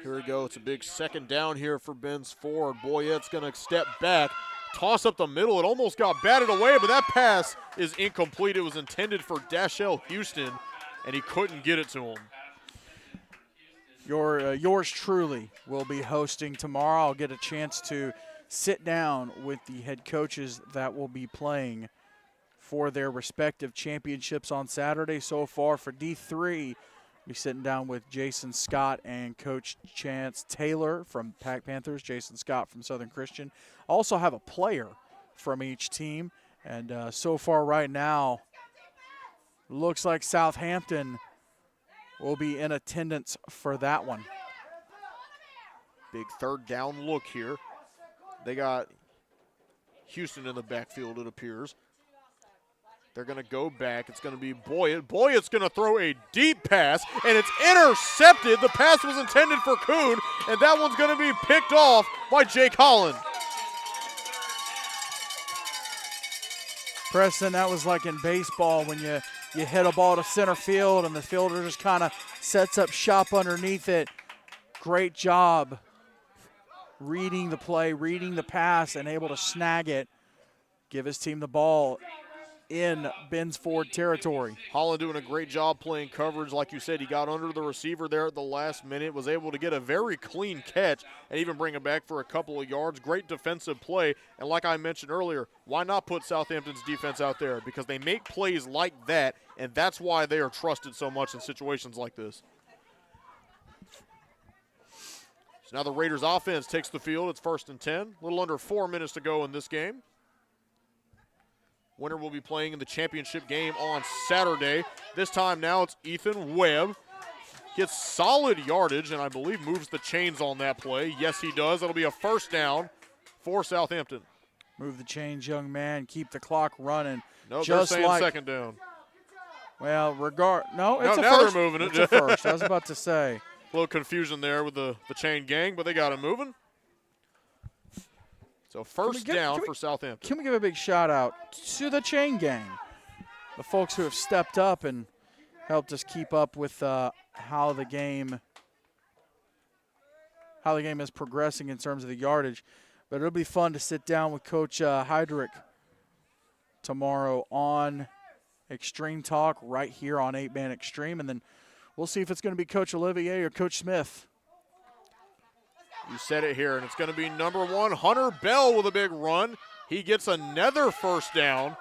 Here we go. It's a big second down here for Bensford. Boyette's going to step back, toss up the middle. It almost got batted away, but that pass is incomplete. It was intended for Dashell Houston, and he couldn't get it to him. Yours truly will be hosting tomorrow. I'll get a chance to sit down with the head coaches that will be playing for their respective championships on Saturday. So far for D3, we'll be sitting down with Jason Scott and Coach Chance Taylor from Pack Panthers, Jason Scott from Southern Christian. Also have a player from each team. And so far right now, looks like Southampton will be in attendance for that one. Big third down look here. They got Houston in the backfield, it appears. They're going to go back. It's going to be Boyett. Boyett's going to throw a deep pass, and it's intercepted. The pass was intended for Kuhn, and that one's going to be picked off by Jake Holland. Preston, that was like in baseball when you hit a ball to center field and the fielder just kind of sets up shop underneath it. Great job reading the play, reading the pass, and able to snag it, give his team the ball in Ben's Ford territory. Holland doing a great job playing coverage. Like you said, he got under the receiver there at the last minute, was able to get a very clean catch and even bring it back for a couple of yards. Great defensive play. And like I mentioned earlier, why not put Southampton's defense out there? Because they make plays like that, and that's why they are trusted so much in situations like this. So now the Raiders offense takes the field. It's 1st and 10. A little under 4 minutes to go in this game. Winner will be playing in the championship game on Saturday. This time now it's Ethan Webb. Gets solid yardage and I believe moves the chains on that play. Yes, he does. That'll be a 1st down for Southampton. Move the chains, young man. Keep the clock running. No, just they're saying like, 2nd down. Well, no, it's a now first. they're moving it. It's a first. I was about to say. A little confusion there with the chain gang, but they got it moving. So 1st down for Southampton. Can we give a big shout out to the chain gang, the folks who have stepped up and helped us keep up with how the game is progressing in terms of the yardage. But it'll be fun to sit down with Coach Heidrich tomorrow on Extreme Talk right here on 8-Man Extreme, and then we'll see if it's going to be Coach Olivier or Coach Smith. You said it here, and it's going to be number 1, Hunter Bell with a big run. He gets another 1st down.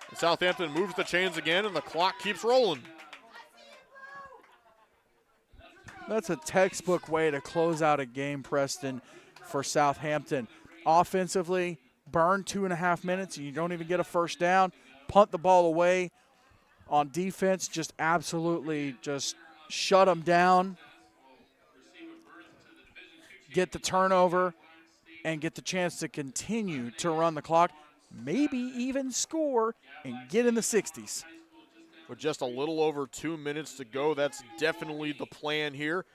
And Southampton moves the chains again, and the clock keeps rolling. That's a textbook way to close out a game, Preston, for Southampton. Offensively, burn 2.5 minutes, and you don't even get a 1st down. Punt the ball away. On defense, just absolutely just shut them down. Get the turnover, and get the chance to continue to run the clock, maybe even score, and get in the 60s. With just a little over 2 minutes to go, that's definitely the plan here.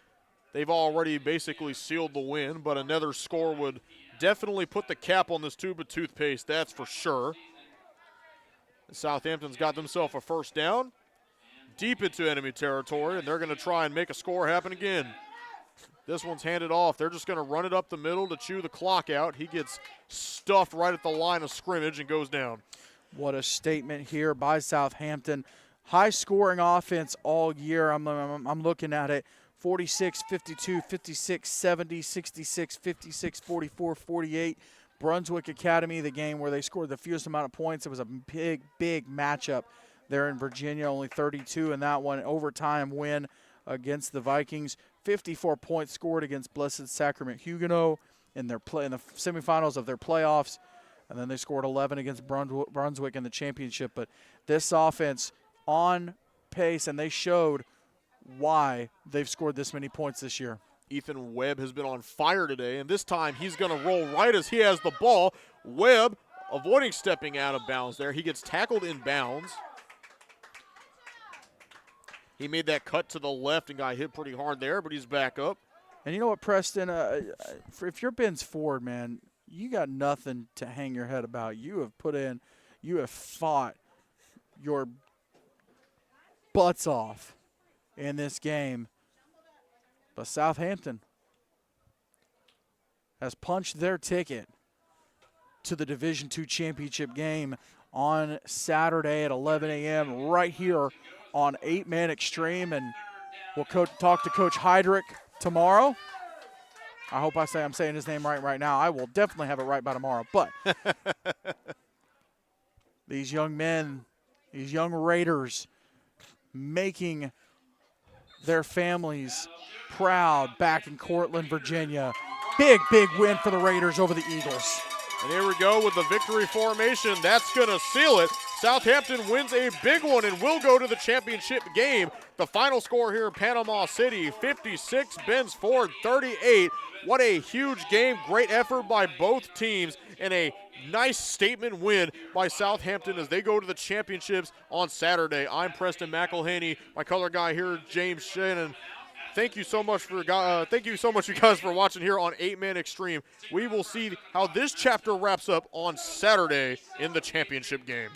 They've already basically sealed the win, but another score would definitely put the cap on this tube of toothpaste, that's for sure. Southampton's got themselves a 1st down, deep into enemy territory, and they're going to try and make a score happen again. This one's handed off. They're just going to run it up the middle to chew the clock out. He gets stuffed right at the line of scrimmage and goes down. What a statement here by Southampton. High-scoring offense all year. I'm looking at it. 46, 52, 56, 70, 66, 56, 44, 48. Brunswick Academy, the game where they scored the fewest amount of points. It was a big, big matchup there in Virginia. Only 32 in that one. Overtime win against the Vikings. 54 points scored against Blessed Sacrament Huguenot in the semifinals of their playoffs, and then they scored 11 against Brunswick in the championship. But this offense on pace, and they showed why they've scored this many points this year. Ethan Webb has been on fire today, and this time he's going to roll right as he has the ball. Webb avoiding stepping out of bounds there. He gets tackled in bounds. He made that cut to the left and got hit pretty hard there, but he's back up. And you know what, Preston? If you're Ben's Ford, man, you got nothing to hang your head about. You have fought your butts off in this game. But Southampton has punched their ticket to the Division II championship game on Saturday at 11 a.m. right here on 8-Man Extreme, and we'll talk to Coach Heidrich tomorrow. I hope I'm saying his name right now. I will definitely have it right by tomorrow. But these young men, these young Raiders, making their families proud back in Cortland, Virginia. Big, big win for the Raiders over the Eagles. And here we go with the victory formation. That's going to seal it. Southampton wins a big one and will go to the championship game. The final score here in Panama City, 56, Ben's Ford 38. What a huge game. Great effort by both teams and a nice statement win by Southampton as they go to the championships on Saturday. I'm Preston McElhaney. My color guy here, James Shannon. Thank you so much you guys for watching here on 8-Man Extreme. We will see how this chapter wraps up on Saturday in the championship game.